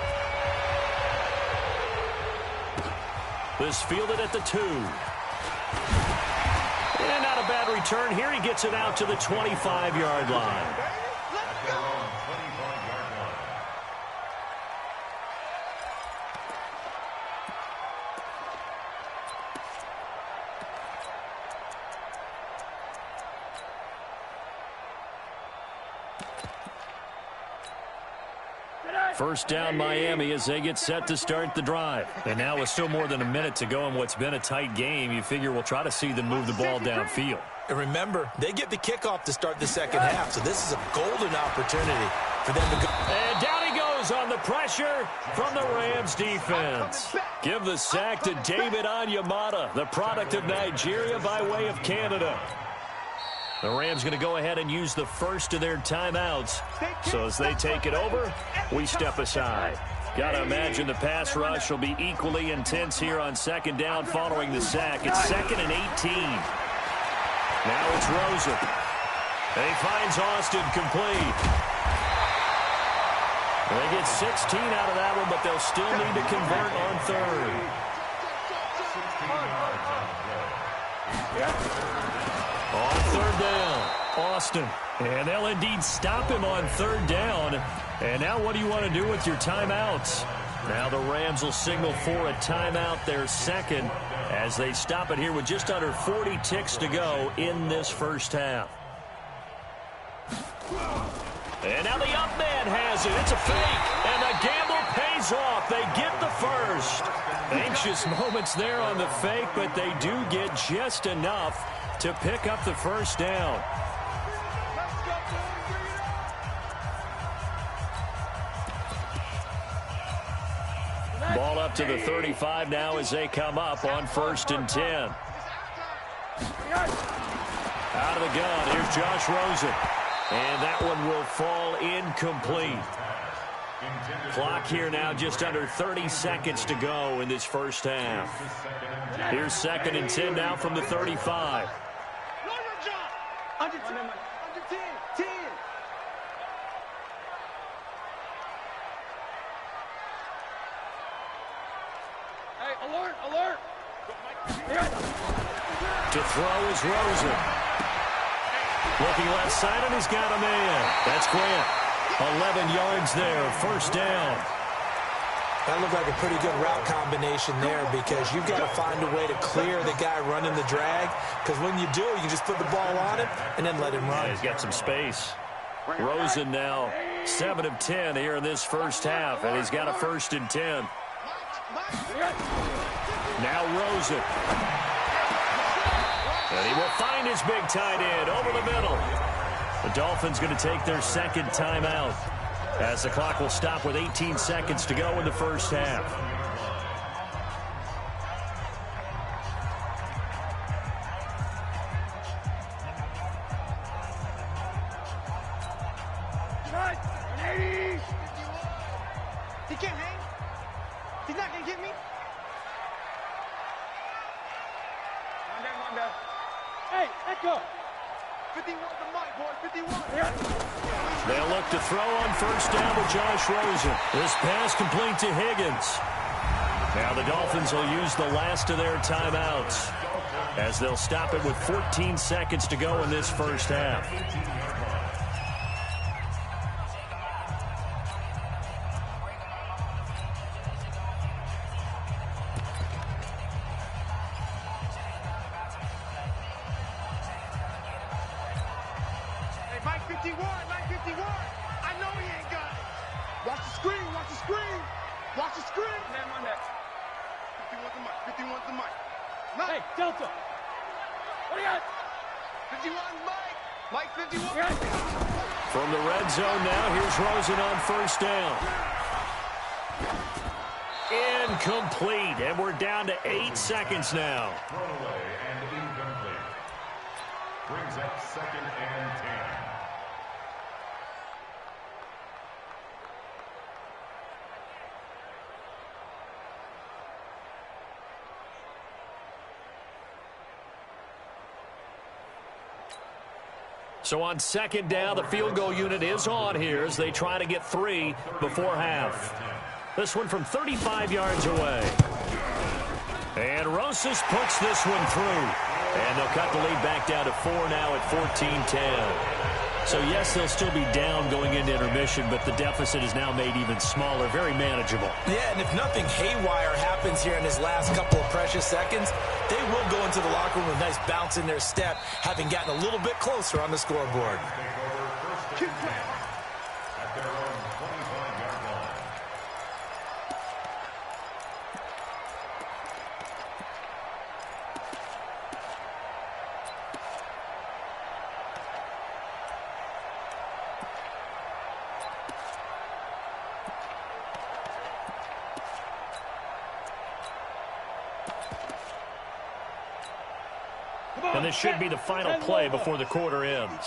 This fielded at the 2. And not a bad return here. He gets it out to the 25-yard line. First down Miami as they get set to start the drive. And now with still more than a minute to go in what's been a tight game, you figure we'll try to see them move the ball downfield. And remember, they get the kickoff to start the 2nd half, so this is a golden opportunity for them to go. And down he goes on the pressure from the Rams defense. Give the sack to David Onyemata, the product of Nigeria by way of Canada. The Rams going to go ahead and use the first of their timeouts. So as they take it over, we step aside. Got to imagine the pass rush will be equally intense here on 2nd down following the sack. It's 2nd and 18. Now it's Rosen. And he finds Austin complete. They get 16 out of that one, but they'll still need to convert on 3rd. On 3rd down, Austin. And they'll indeed stop him on 3rd down. And now what do you want to do with your timeouts? Now the Rams will signal for a timeout, their 2nd, as they stop it here with just under 40 ticks to go in this first half. And now the up man has it. It's a fake. And the gamble pays off. They get the first. Anxious moments there on the fake, but they do get just enough to pick up the first down. Ball up to the 35 now as they come up on 1st and 10. Out of the gun, here's Josh Rosen. And that one will fall incomplete. Clock here now just under 30 seconds to go in this first half. Here's 2nd and 10 now from the 35. Under 10, 10. Hey, alert, alert. To throw is Rosen. Looking left side, and he's got a man. That's Grant. 11 yards there, first down. That looked like a pretty good route combination there because you've got to find a way to clear the guy running the drag, because when you do, you just put the ball on him and then let him run. Yeah, he's got some space. Rosen now 7 of 10 here in this first half, and he's got a 1st and 10. Now Rosen. And he will find his big tight end over the middle. The Dolphins going to take their second timeout, as the clock will stop with 18 seconds to go in the first half. He can't hang. He's not going to get me. Hey, Echo. 51 the mic, boy. 51. They'll look to throw on first down with Josh Rosen. This pass complete to Higgins. Now the Dolphins will use the last of their timeouts, as they'll stop it with 14 seconds to go in this first half. Mike 51, Mike 51. I know he ain't got it. Watch the screen, watch the screen. Watch the screen. Man, on that. 51's the mic, 51's the mic. Hey, Delta. What do you got? 51's Mike. Mike 51. From the red zone now, here's Rosen on first down. Incomplete, and we're down to 8 seconds now. Thrown away and incomplete. Brings up 2nd and 10. So on second down, the field goal unit is on here as they try to get 3 before half. This one from 35 yards away. And Rosas puts this one through. And they'll cut the lead back down to 4 now at 14-10. So, yes, they'll still be down going into intermission, but the deficit is now made even smaller, very manageable. Yeah, and if nothing haywire happens here in his last couple of precious seconds, they will go into the locker room with a nice bounce in their step, having gotten a little bit closer on the scoreboard. Take over 1st and 10 at their own 25-yard line. And this should be the final play before the quarter ends.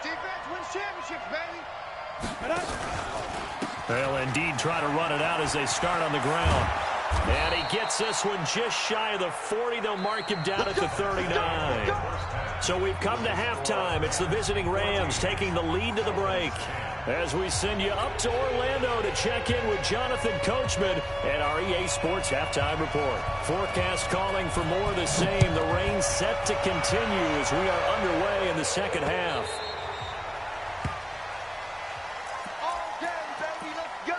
Defense wins championships, baby. They'll indeed try to run it out as they start on the ground. And he gets this one just shy of the 40. They'll mark him down at the 39. So we've come to halftime. It's the visiting Rams taking the lead to the break, as we send you up to Orlando to check in with Jonathan Coachman and our EA Sports Halftime Report. Forecast calling for more of the same. The rain set to continue as we are underway in the second half. All day, baby. Let's go.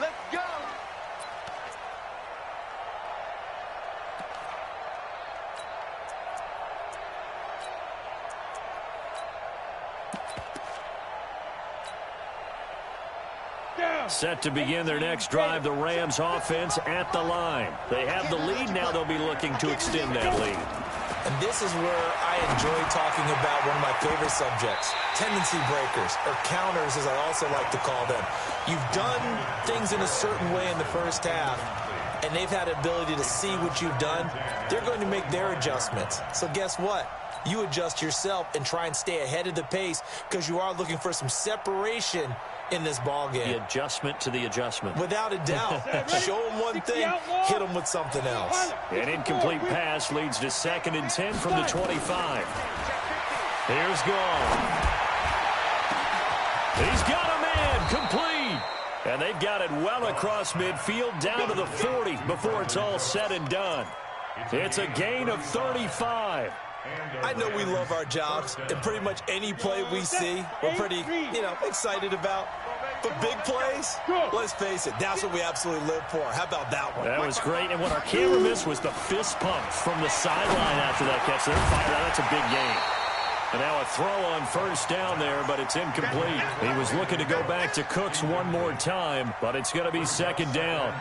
Let's go. Set to begin their next drive, the Rams offense at the line. They have the lead. Now they'll be looking to extend that lead. And this is where I enjoy talking about one of my favorite subjects, tendency breakers, or counters as I also like to call them. You've done things in a certain way in the first half, and they've had the ability to see what you've done. They're going to make their adjustments. So guess what? You adjust yourself and try and stay ahead of the pace, because you are looking for some separation in this ball game. The adjustment to the adjustment. Without a doubt. Show them one thing, hit them with something else. An incomplete pass leads to 2nd and 10 from the 25. Here's Gall. He's got a man, complete. And they've got it well across midfield, down to the 40 before it's all said and done. It's a gain of 35. I know we love our jobs, and pretty much any play we see, we're pretty, excited about. But big plays, let's face it, that's what we absolutely live for. How about that one? That was great, and what our camera missed was the fist pump from the sideline after that catch. They're fired out. That's a big game. And now a throw on first down there, but it's incomplete. He was looking to go back to Cooks one more time, but it's going to be second down.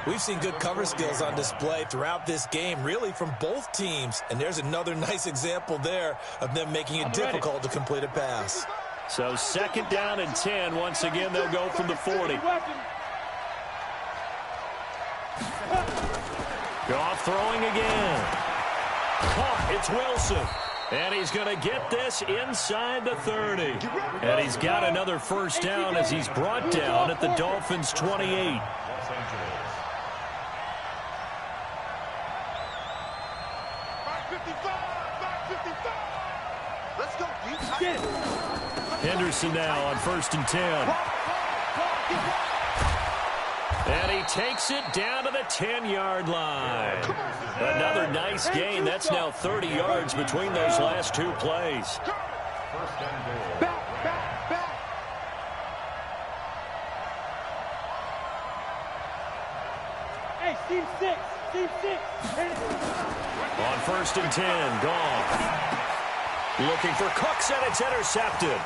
We've seen good cover skills on display throughout this game, really from both teams. And there's another nice example there of them making it difficult to complete a pass. So second down and 10. Once again, they'll go from the 40. Goff throwing again. Caught. It's Wilson. And he's going to get this inside the 30. And he's got another first down as he's brought down at the Dolphins' 28. Let's go, Henderson now on first and 10. And he takes it down to the 10-yard line. Another nice gain. That's now 30 yards between those last two plays. First and goal. Back. Hey, team six. On first and 10, Goff. Looking for Cooks, and it's intercepted.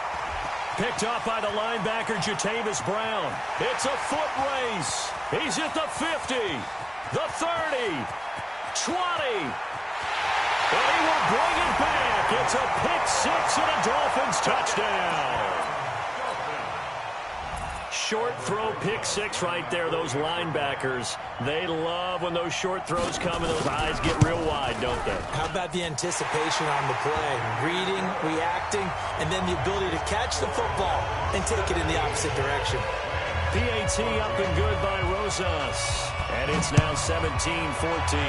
Picked off by the linebacker, Jatavis Brown. It's a foot race. He's at the 50, the 30, 20. And he will bring it back. It's a pick six and a Dolphins touchdown. Short throw pick six right there. Those linebackers, they love when those short throws come and those eyes get real wide, don't they? How about the anticipation on the play? Reading, reacting, and then the ability to catch the football and take it in the opposite direction. PAT up and good by Rosas. And it's now 17-14.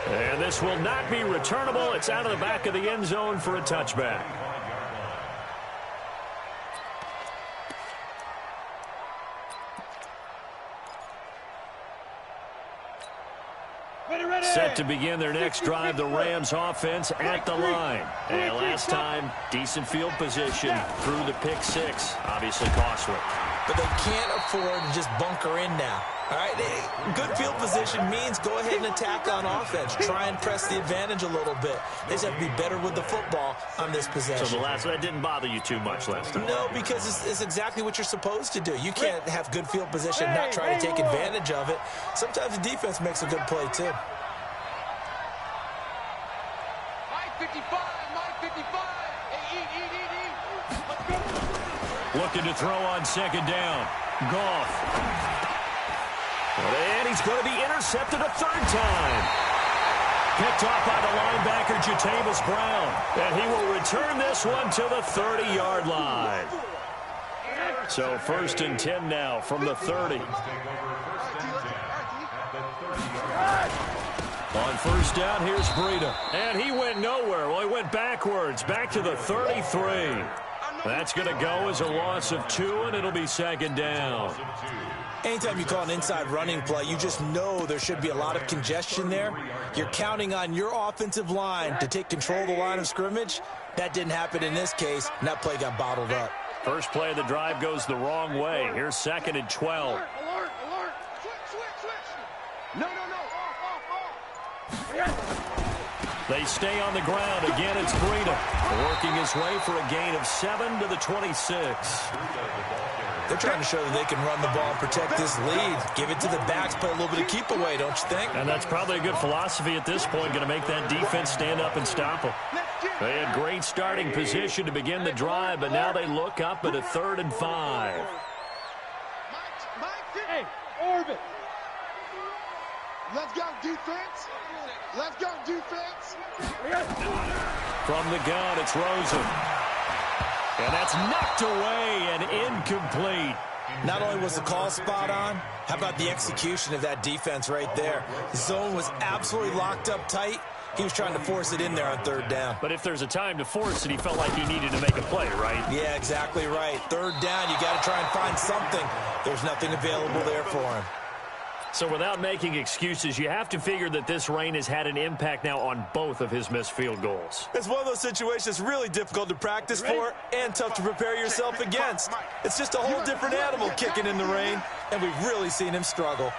And this will not be returnable. It's out of the back of the end zone for a touchback. Set to begin their next drive, the Rams offense at the line. And last time, decent field position through the pick six. Obviously costly. But they can't afford to just bunker in now. All right, good field position means go ahead and attack on offense. Try and press the advantage a little bit. They just have to be better with the football on this possession. So that didn't bother you too much last time? No, because it's exactly what you're supposed to do. You can't have good field position and not try to take advantage of it. Sometimes the defense makes a good play, too. 55. Looking to throw on second down. Goff. And he's going to be intercepted a third time. Picked off by the linebacker, Jatavis Brown. And he will return this one to the 30-yard line. So first and 10 now from the 30. On first down, here's Breida. And he went nowhere. Well, he went backwards, back to the 33. That's going to go as a loss of 2, and it'll be second down. Anytime you call an inside running play, you just know there should be a lot of congestion there. You're counting on your offensive line to take control of the line of scrimmage. That didn't happen in this case, and that play got bottled up. First play of the drive goes the wrong way. Here's second and 12. Alert. Switch. No. They stay on the ground. Again, it's Breida working his way for a gain of 7 to the 26. They're trying to show that they can run the ball and protect this lead. Give it to the backs, play a little bit of keep away, don't you think? And that's probably a good philosophy at this point, going to make that defense stand up and stop them. They had great starting position to begin the drive, but now they look up at a 3rd and 5. Hey, orbit. Let's go, defense. From the gun, it's Rosen. And that's knocked away and incomplete. Not only was the call spot on, how about the execution of that defense right there? The zone was absolutely locked up tight. He was trying to force it in there on 3rd down. But if there's a time to force it, he felt like he needed to make a play, right? Yeah, exactly right. 3rd down, you got to try and find something. There's nothing available there for him. So without making excuses, you have to figure that this rain has had an impact now on both of his missed field goals. It's one of those situations really difficult to practice for and tough to prepare yourself against. It's just a whole different animal kicking in the rain, and we've really seen him struggle.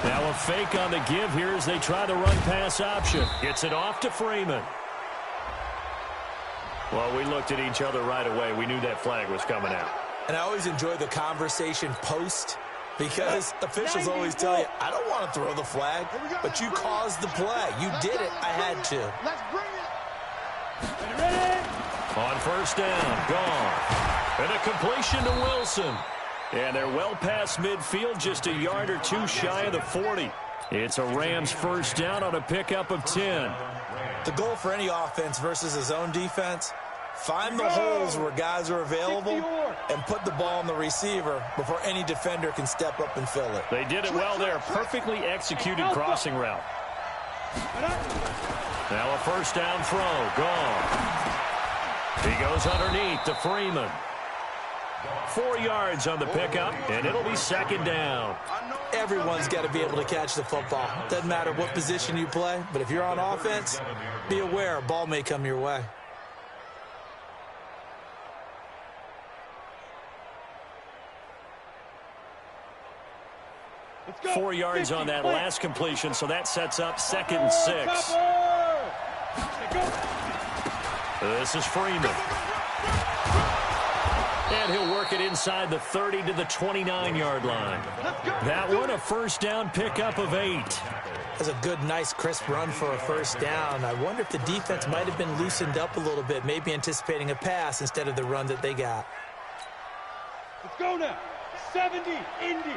Now a fake on the give here as they try the run-pass option. Gets it off to Freeman. Well, we looked at each other right away. We knew that flag was coming out. And I always enjoy the conversation post because officials always tell you, I don't want to throw the flag, but you caused the play. You did it. I had to. Let's bring it. On first down, gone. And a completion to Wilson. And they're well past midfield, just a yard or two shy of the 40. It's a Rams first down on a pickup of 10. The goal for any offense versus a zone defense, find the holes where guys are available and put the ball on the receiver before any defender can step up and fill it. They did it well there. Perfectly executed crossing route. Now a first down throw. Gone. He goes underneath to Freeman. 4 yards on the pickup, and it'll be second down. Everyone's got to be able to catch the football. Doesn't matter what position you play, but if you're on offense, be aware a ball may come your way. Let's go. 4 yards on that last completion, so that sets up 2nd and 6. This is Freeman. And he'll work it inside the 30 to the 29-yard line. That one a first down pickup of 8. That's a good, nice, crisp run for a first down. I wonder if the defense might have been loosened up a little bit, maybe anticipating a pass instead of the run that they got. Let's go now. 70, Indy. I don't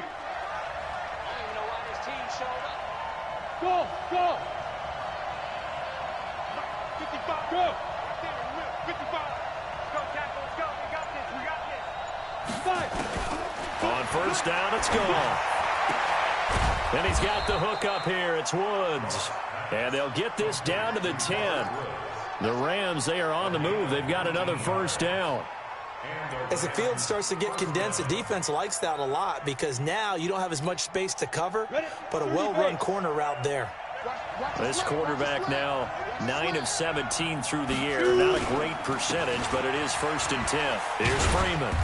even know why this team showed up. Go. 55, go. 55. Go, tackle, let's go. We got this. 5. On first down, it's gone. And he's got the hook up here. It's Woods. And they'll get this down to the 10. The Rams, they are on the move. They've got another first down. As the field starts to get condensed, the defense likes that a lot because now you don't have as much space to cover, but a well-run corner route there. This quarterback now 9 of 17 through the air. Not a great percentage, but it is 1st and 10. Here's Freeman.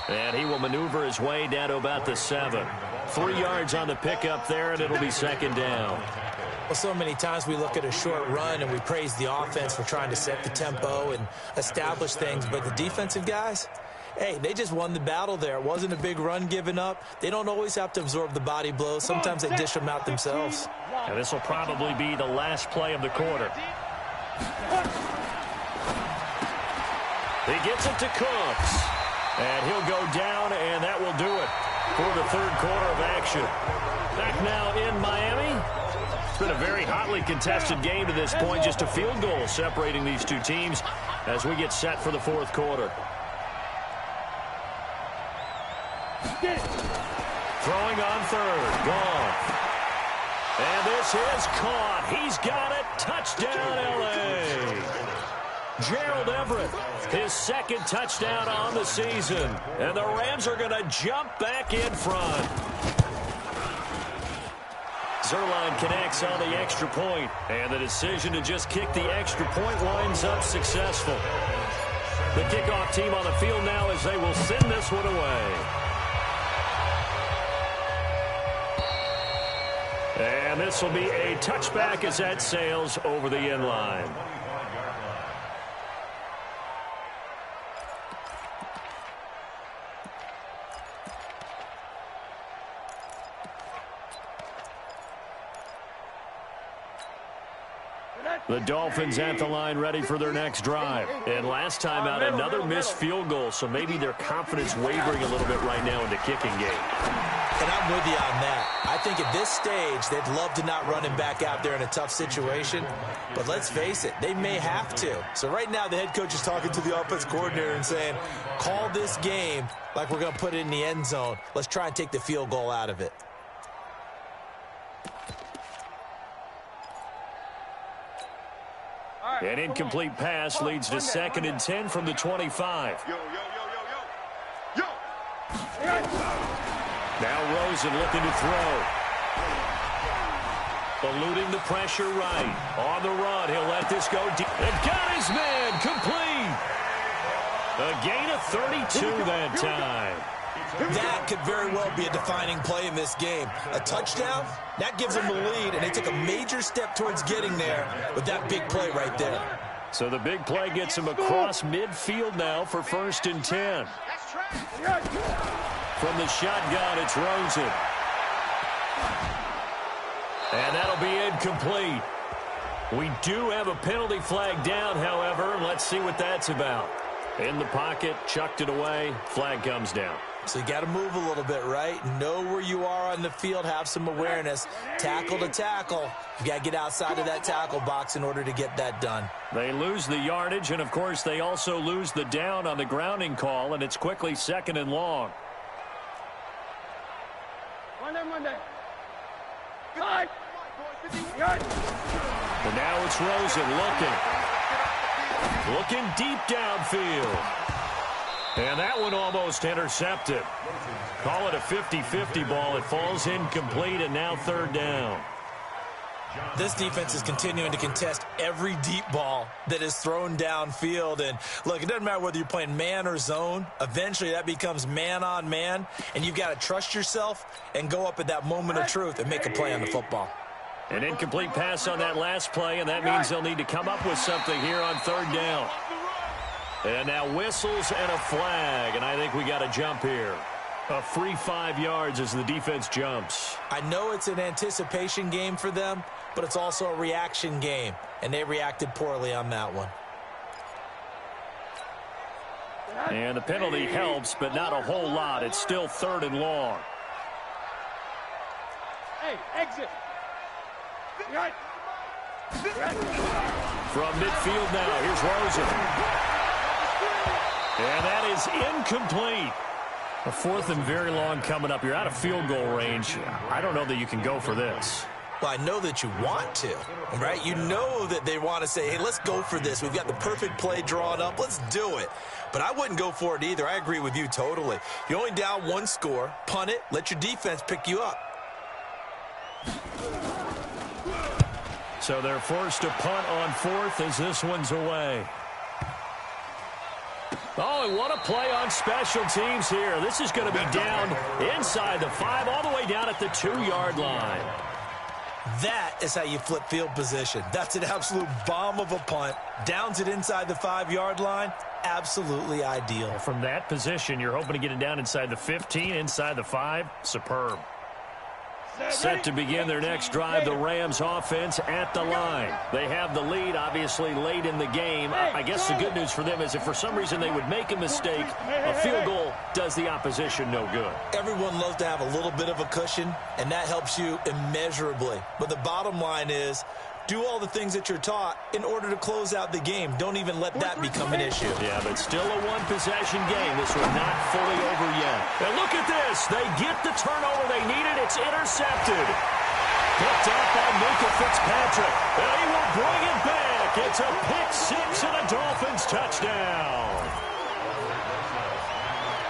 And he will maneuver his way down to about the 7. 3 yards on the pickup there, and it'll be second down. Well, so many times we look at a short run and we praise the offense for trying to set the tempo and establish things, but the defensive guys, hey, they just won the battle there. It wasn't a big run given up. They don't always have to absorb the body blows. Sometimes they dish them out themselves. And this will probably be the last play of the quarter. He gets it to Cooks. And he'll go down, and that will do it for the third quarter of action. Back now in Miami. It's been a very hotly contested game to this point. Just a field goal separating these two teams as we get set for the fourth quarter. Throwing on third. Gone. And this is caught. He's got it. Touchdown, L.A. Gerald Everett, his second touchdown on the season. And the Rams are going to jump back in front. Zerline connects on the extra point, and the decision to just kick the extra point winds up successful. The kickoff team on the field now as they will send this one away. And this will be a touchback as that sails over the end line. The Dolphins at the line ready for their next drive. And last time out, another missed field goal, so maybe their confidence wavering a little bit right now in the kicking game. And I'm with you on that. I think at this stage, they'd love to not run him back out there in a tough situation. But let's face it, they may have to. So right now, the head coach is talking to the offense coordinator and saying, call this game like we're going to put it in the end zone. Let's try and take the field goal out of it. An incomplete pass leads to 2nd and 10 from the 25. Now Rosen looking to throw. Eluding the pressure right. On the run, he'll let this go deep. And got his man complete. A gain of 32 that time. That could very well be a defining play in this game. A touchdown, that gives them the lead, and they took a major step towards getting there with that big play right there. So the big play gets him across midfield now for 1st and 10. From the shotgun, it's Rosen. And that'll be incomplete. We do have a penalty flag down, however, and let's see what that's about. In the pocket, chucked it away, flag comes down. So you got to move a little bit, right? Know where you are on the field, have some awareness. Tackle to tackle. You got to get outside of that tackle box in order to get that done. They lose the yardage, and of course they also lose the down on the grounding call, and it's quickly 2nd and long. Monday. And now it's Rosen looking deep downfield. And that one almost intercepted. Call it a 50-50 ball. It falls incomplete, and now 3rd down. This defense is continuing to contest every deep ball that is thrown downfield. And, look, it doesn't matter whether you're playing man or zone. Eventually, that becomes man-on-man, and you've got to trust yourself and go up at that moment of truth and make a play on the football. An incomplete pass on that last play, and that means they'll need to come up with something here on 3rd down. And now whistles and a flag, and I think we got a jump here. A free 5 yards as the defense jumps. I know it's an anticipation game for them, but it's also a reaction game, and they reacted poorly on that one. And the penalty helps, but not a whole lot. It's still 3rd and long. Hey, exit. From midfield now, here's Rosen. And that is incomplete. A 4th and very long coming up. You're out of field goal range. I don't know that you can go for this. Well, I know that you want to, right? You know that they want to say, hey, let's go for this. We've got the perfect play drawn up. Let's do it. But I wouldn't go for it either. I agree with you totally. You're only down 1 score. Punt it. Let your defense pick you up. So they're forced to punt on 4th as this one's away. Oh, and what a play on special teams here. This is going to be down inside the 5, all the way down at the 2-yard line. That is how you flip field position. That's an absolute bomb of a punt. Downs it inside the 5-yard line. Absolutely ideal. From that position, you're hoping to get it down inside the 15, inside the 5. Superb. Set to begin their next drive, the Rams offense at the line. They have the lead, obviously, late in the game. I guess the good news for them is if for some reason they would make a mistake, a field goal does the opposition no good. Everyone loves to have a little bit of a cushion, and that helps you immeasurably. But the bottom line is, do all the things that you're taught in order to close out the game. Don't even let that become an issue. Yeah, but still a 1-possession game. This one not fully over yet. And look at this. They get the turnover they needed. It's intercepted. Picked up by Minka Fitzpatrick. And he will bring it back. It's a pick 6 and a Dolphins touchdown.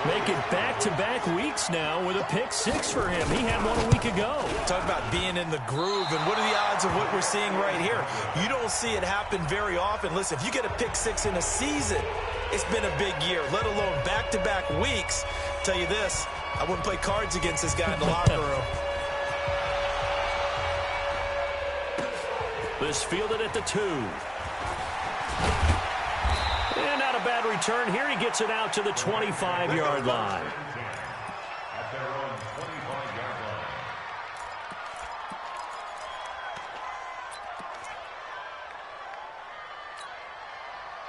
Make it back-to-back weeks now with a pick 6 for him. He had one a week ago. Talk about being in the groove, and what are the odds of what we're seeing right here? You don't see it happen very often. Listen, if you get a pick 6 in a season, it's been a big year, let alone back-to-back weeks. I'll tell you this, I wouldn't play cards against this guy in the locker room. This fielded at the 2. And not a bad return here. He gets it out to the 25-yard line. At their own 25-yard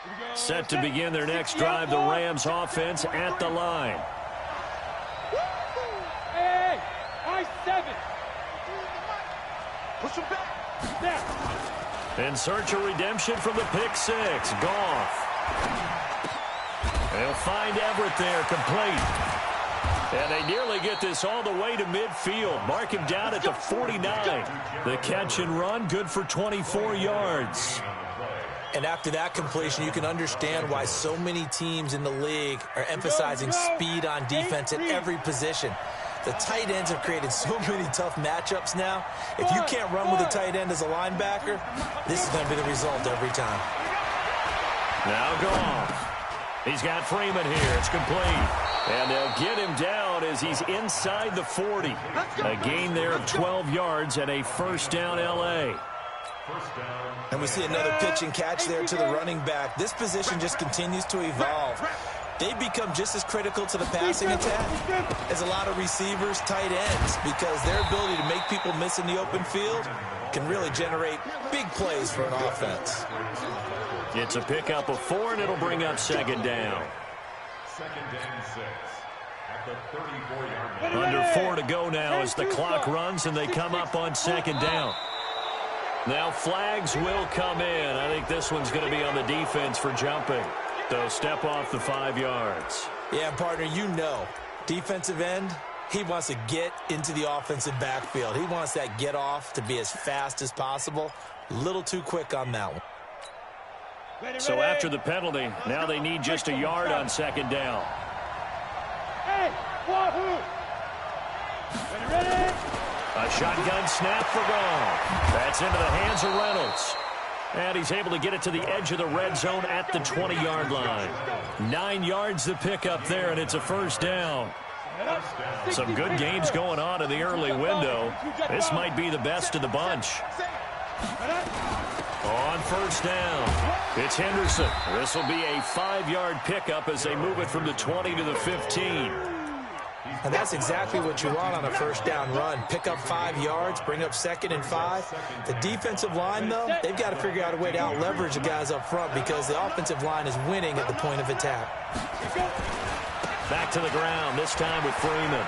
line. Set to begin their next drive, the Rams offense at the line. Hey, I-7. Push him back. In search of redemption from the pick 6. Goff. They'll find Everett there, complete. And they nearly get this all the way to midfield. Mark him down at the 49. The catch and run, good for 24 yards. And after that completion, you can understand why so many teams in the league are emphasizing speed on defense at every position. The tight ends have created so many tough matchups now. If you can't run with a tight end as a linebacker, this is going to be the result every time. Now Goff. He's got Freeman here. It's complete. And they'll get him down as he's inside the 40. A gain there of 12 yards and a first down L.A. And we see another pitch and catch there to the running back. This position just continues to evolve. They become just as critical to the passing attack as a lot of receivers, tight ends, because their ability to make people miss in the open field can really generate big plays for an offense. It's a pickup of 4, and it'll bring up second down. Second and 6 at the 34-yard line. Under 4 to go now as the clock runs, and they come up on second down. Now flags will come in. I think this one's going to be on the defense for jumping. They'll step off the 5 yards. Yeah, partner, you know, defensive end, he wants to get into the offensive backfield. He wants that get off to be as fast as possible. A little too quick on that one. So after the penalty, now they need just a yard on second down. Hey, Wahoo! Ready? A shotgun snap for Goff. That's into the hands of Reynolds. And he's able to get it to the edge of the red zone at the 20-yard line. 9 yards to pick up there, and it's a first down. Some good games going on in the early window. This might be the best of the bunch. On first down, it's Henderson. This will be a 5-yard pickup as they move it from the 20 to the 15. And that's exactly what you want on a first down run. Pick up 5 yards, bring up second and 5. The defensive line, though, they've got to figure out a way to out-leverage the guys up front because the offensive line is winning at the point of attack. Back to the ground, this time with Freeman.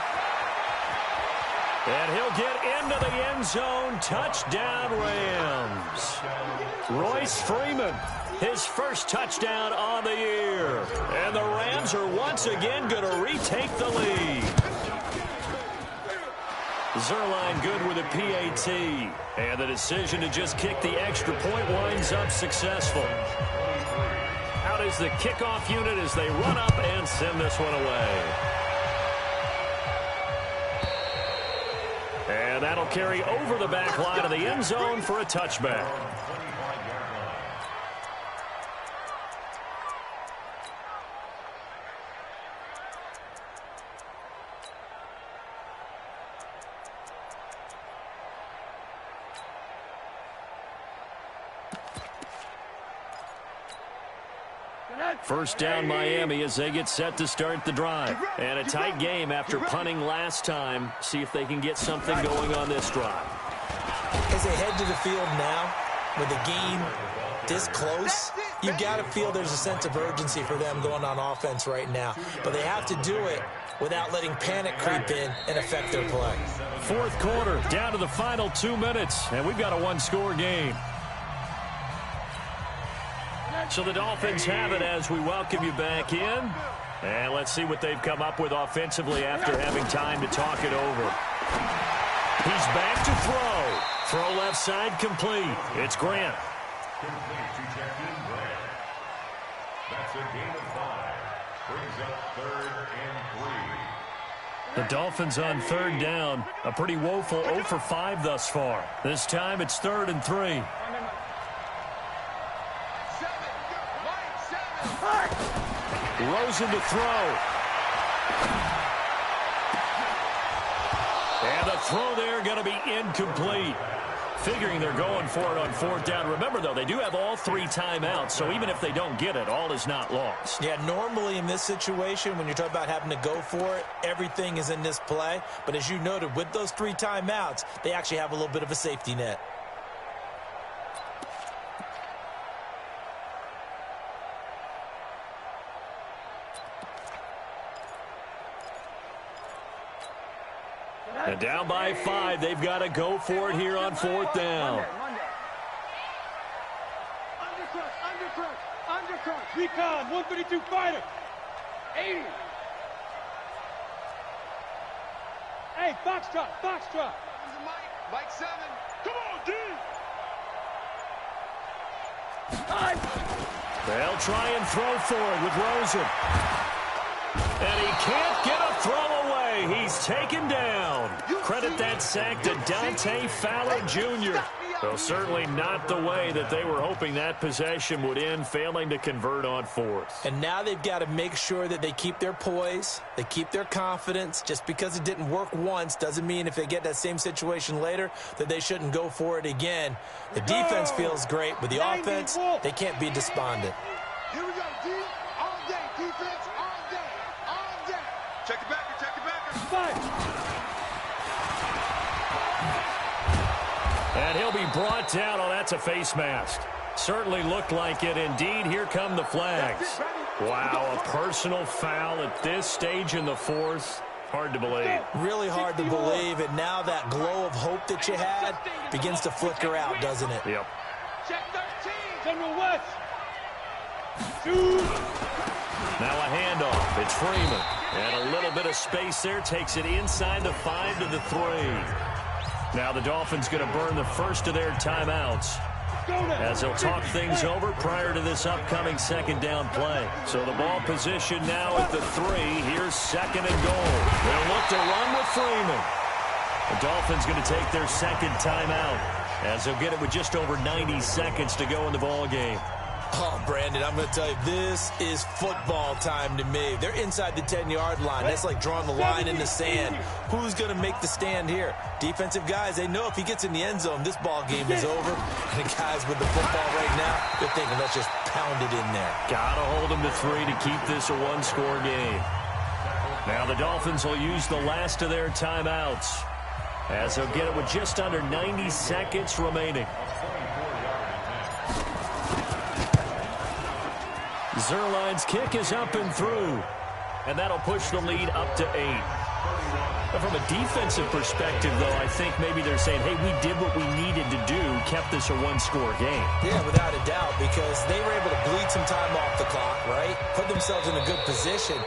And he'll get into the end zone. Touchdown, Rams. Royce Freeman, his first touchdown on the year. And the Rams are once again going to retake the lead. Zerline good with a PAT. And the decision to just kick the extra point winds up successful. Out is the kickoff unit as they run up and send this one away. And that'll carry over the back line of the end zone for a touchback. First down Miami as they get set to start the drive. And a tight game after punting last time. See if they can get something going on this drive. As they head to the field now, with the game this close, you've got to feel there's a sense of urgency for them going on offense right now. But they have to do it without letting panic creep in and affect their play. Fourth quarter, down to the final 2 minutes, and we've got a one-score game. So the Dolphins have it as we welcome you back in. And let's see what they've come up with offensively after having time to talk it over. He's back to throw. Throw left side complete. It's Grant. Complete to Jackson Grant. That's a gain of 5. Brings up 3rd and 3. The Dolphins on third down. A pretty woeful 0 for 5 thus far. This time it's 3rd and 3. Rosen to throw. And the throw there going to be incomplete. Figuring they're going for it on fourth down. Remember, though, they do have all 3 timeouts, so even if they don't get it, all is not lost. Yeah, normally in this situation, when you're talking about having to go for it, everything is in this play. But as you noted, with those 3 timeouts, they actually have a little bit of a safety net. And down by 5, they've got to go for it here on fourth down. Undercross. Recon, 132 fighter. 80. Hey, Foxtrot. Mike 7. Come on, D. They'll try and throw for it with Rosen. And he can't get a throw away. He's taken down. with that sack to Dante Fowler Jr. Well, certainly not the way that they were hoping that possession would end, failing to convert on fourth. And now they've got to make sure that they keep their poise, they keep their confidence. Just because it didn't work once doesn't mean if they get that same situation later that they shouldn't go for it again. The defense feels great, but the offense, they can't be despondent. Here we go, D. All day. Defense all day. All day. Check it back. Check it back. Five. And he'll be brought down. Oh, that's a face mask. Certainly looked like it. Indeed, here come the flags. Wow, a personal foul at this stage in the fourth. Hard to believe. Really hard to believe, and now that glow of hope that you had begins to flicker out, doesn't it? Yep. Check 13. General West. Shoot. Now a handoff. It's Freeman. And a little bit of space there. Takes it inside the 5 to the 3. Now the Dolphins going to burn the first of their timeouts as they'll talk things over prior to this upcoming second down play. So the ball position now at the 3. Here's second and goal. They'll look to run with Freeman. The Dolphins going to take their second timeout as they'll get it with just over 90 seconds to go in the ball game. Oh, Brandon, I'm going to tell you, this is football time to me. They're inside the 10-yard line. That's like drawing the line in the sand. Who's going to make the stand here? Defensive guys, they know if he gets in the end zone, this ball game is over. And the guys with the football right now, they're thinking, let's just pound it in there. Got to hold them to 3 to keep this a one-score game. Now the Dolphins will use the last of their timeouts as they'll get it with just under 90 seconds remaining. Zerline's kick is up and through, and that'll push the lead up to 8. But from a defensive perspective, though, I think maybe they're saying, hey, we did what we needed to do, kept this a one-score game. Yeah, without a doubt, because they were able to bleed some time off the clock, right? Put themselves in a good position,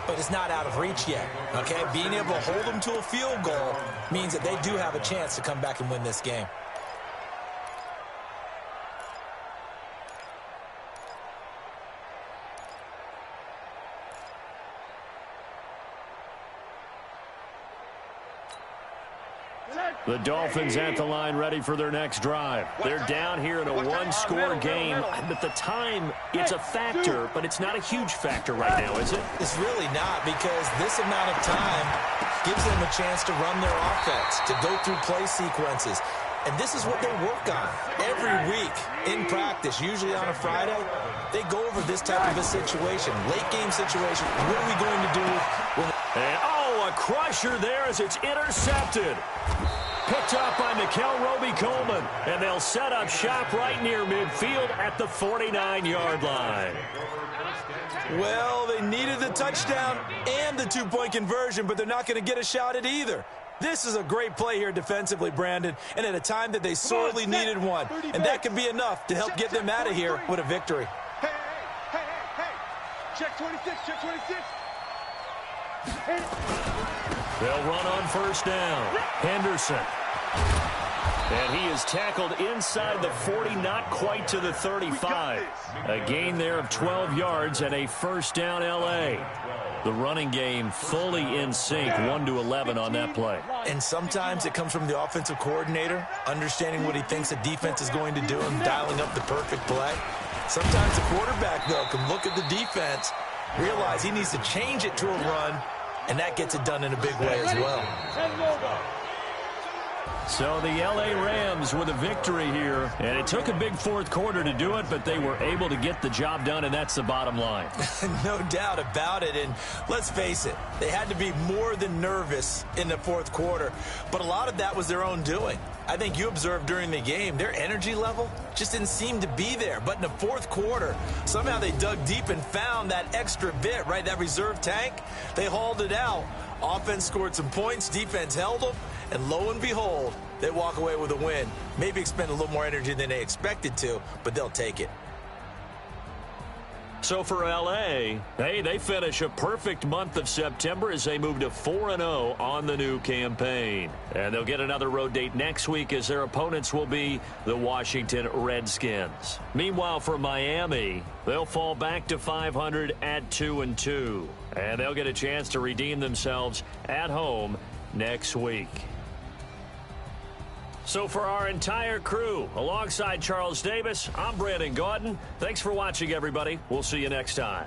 but it's not out of reach yet, okay? Being able to hold them to a field goal means that they do have a chance to come back and win this game. The Dolphins at the line ready for their next drive. They're down here in a one-score game. But the time, it's a factor, but it's not a huge factor right now, is it? It's really not, because this amount of time gives them a chance to run their offense, to go through play sequences. And this is what they work on every week in practice, usually on a Friday. They go over this type of a situation, late-game situation. What are we going to do? And, oh, a crusher there as it's intercepted. Picked up by Nickel Roby-Coleman, and they'll set up shop right near midfield at the 49-yard line. Well, they needed the touchdown and the two-point conversion, but they're not going to get a shot at either. This is a great play here defensively, Brandon, and at a time that they sorely needed one. And that could be enough to help get them out of here with a victory. Hey. Check 26, check 26. They'll run on first down. Henderson. And he is tackled inside the 40, not quite to the 35. A gain there of 12 yards and a first down L.A. The running game fully in sync, 1-11 on that play. And sometimes it comes from the offensive coordinator, understanding what he thinks the defense is going to do and dialing up the perfect play. Sometimes the quarterback, though, can look at the defense, realize he needs to change it to a run, and that gets it done in a big way as well. So the L.A. Rams with a victory here, and it took a big fourth quarter to do it, but they were able to get the job done, and that's the bottom line. No doubt about it, and let's face it, they had to be more than nervous in the fourth quarter, but a lot of that was their own doing. I think you observed during the game, their energy level just didn't seem to be there, but in the fourth quarter, somehow they dug deep and found that extra bit, right, that reserve tank. They hauled it out. Offense scored some points, defense held them, and lo and behold, they walk away with a win. Maybe expend a little more energy than they expected to, but they'll take it. So for L.A., hey, they finish a perfect month of September as they move to 4-0 on the new campaign. And they'll get another road date next week as their opponents will be the Washington Redskins. Meanwhile, for Miami, they'll fall back to 500 at 2-2. And they'll get a chance to redeem themselves at home next week. So for our entire crew, alongside Charles Davis, I'm Brandon Gaudin. Thanks for watching, everybody. We'll see you next time.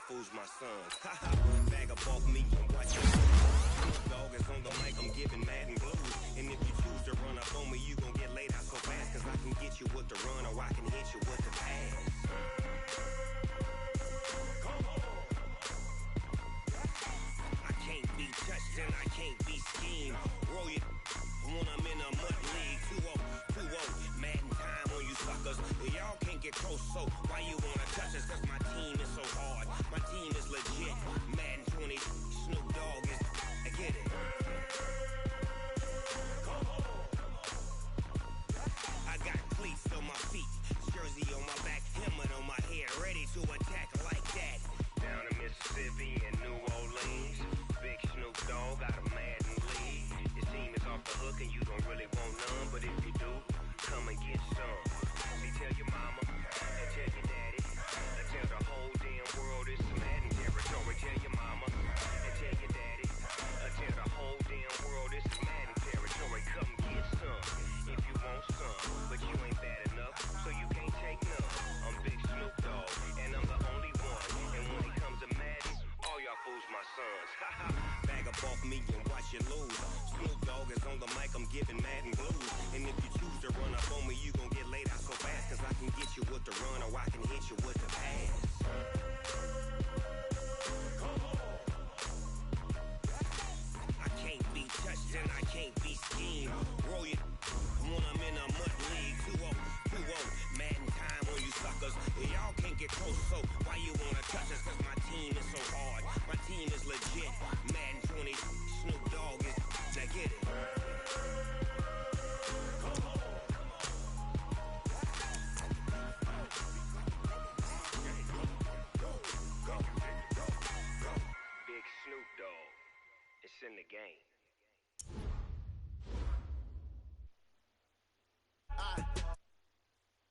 Fools my sons. Bag up off me and watch it. Dog is on the mic, I'm giving mad and blues. And if you choose to run up on me, you gon' get laid out so fast. Cause I can get you with the run or I can hit you with the pass. I can't be touched and I can't be schemed. Roll it when I'm in a mud league. 2-0, 2-0, mad in time on you suckers. Y'all can't get close, so why you wanna touch us? Cause my team is so hard. My team is legit. Madden 20, Snoop Dogg is. I get it. I got cleats on my feet, jersey on my back, helmet on my head, ready to attack like that. Down in Mississippi and New Orleans, big Snoop Dogg got a Madden league. Your team is off the hook and you don't really want none, but if you do, come and get some. See, tell your mama and tell your daddy. Tell the whole damn world it's Madden territory. Tell your mama and tell your daddy. Tell the whole damn world it's Madden territory. Come get some if you want some, but you ain't bad enough, so you can't take none. I'm Big Snoop Dogg, and I'm the only one. And when it comes to Madden, all y'all fools my sons. Bag up off me and watch you lose. Snoop Dogg is on the mic, I'm giving Madden blues. And if you choose to run up on me, you gon' get laid out so fast. Cause I can get you with the run or I can hit you with the pass.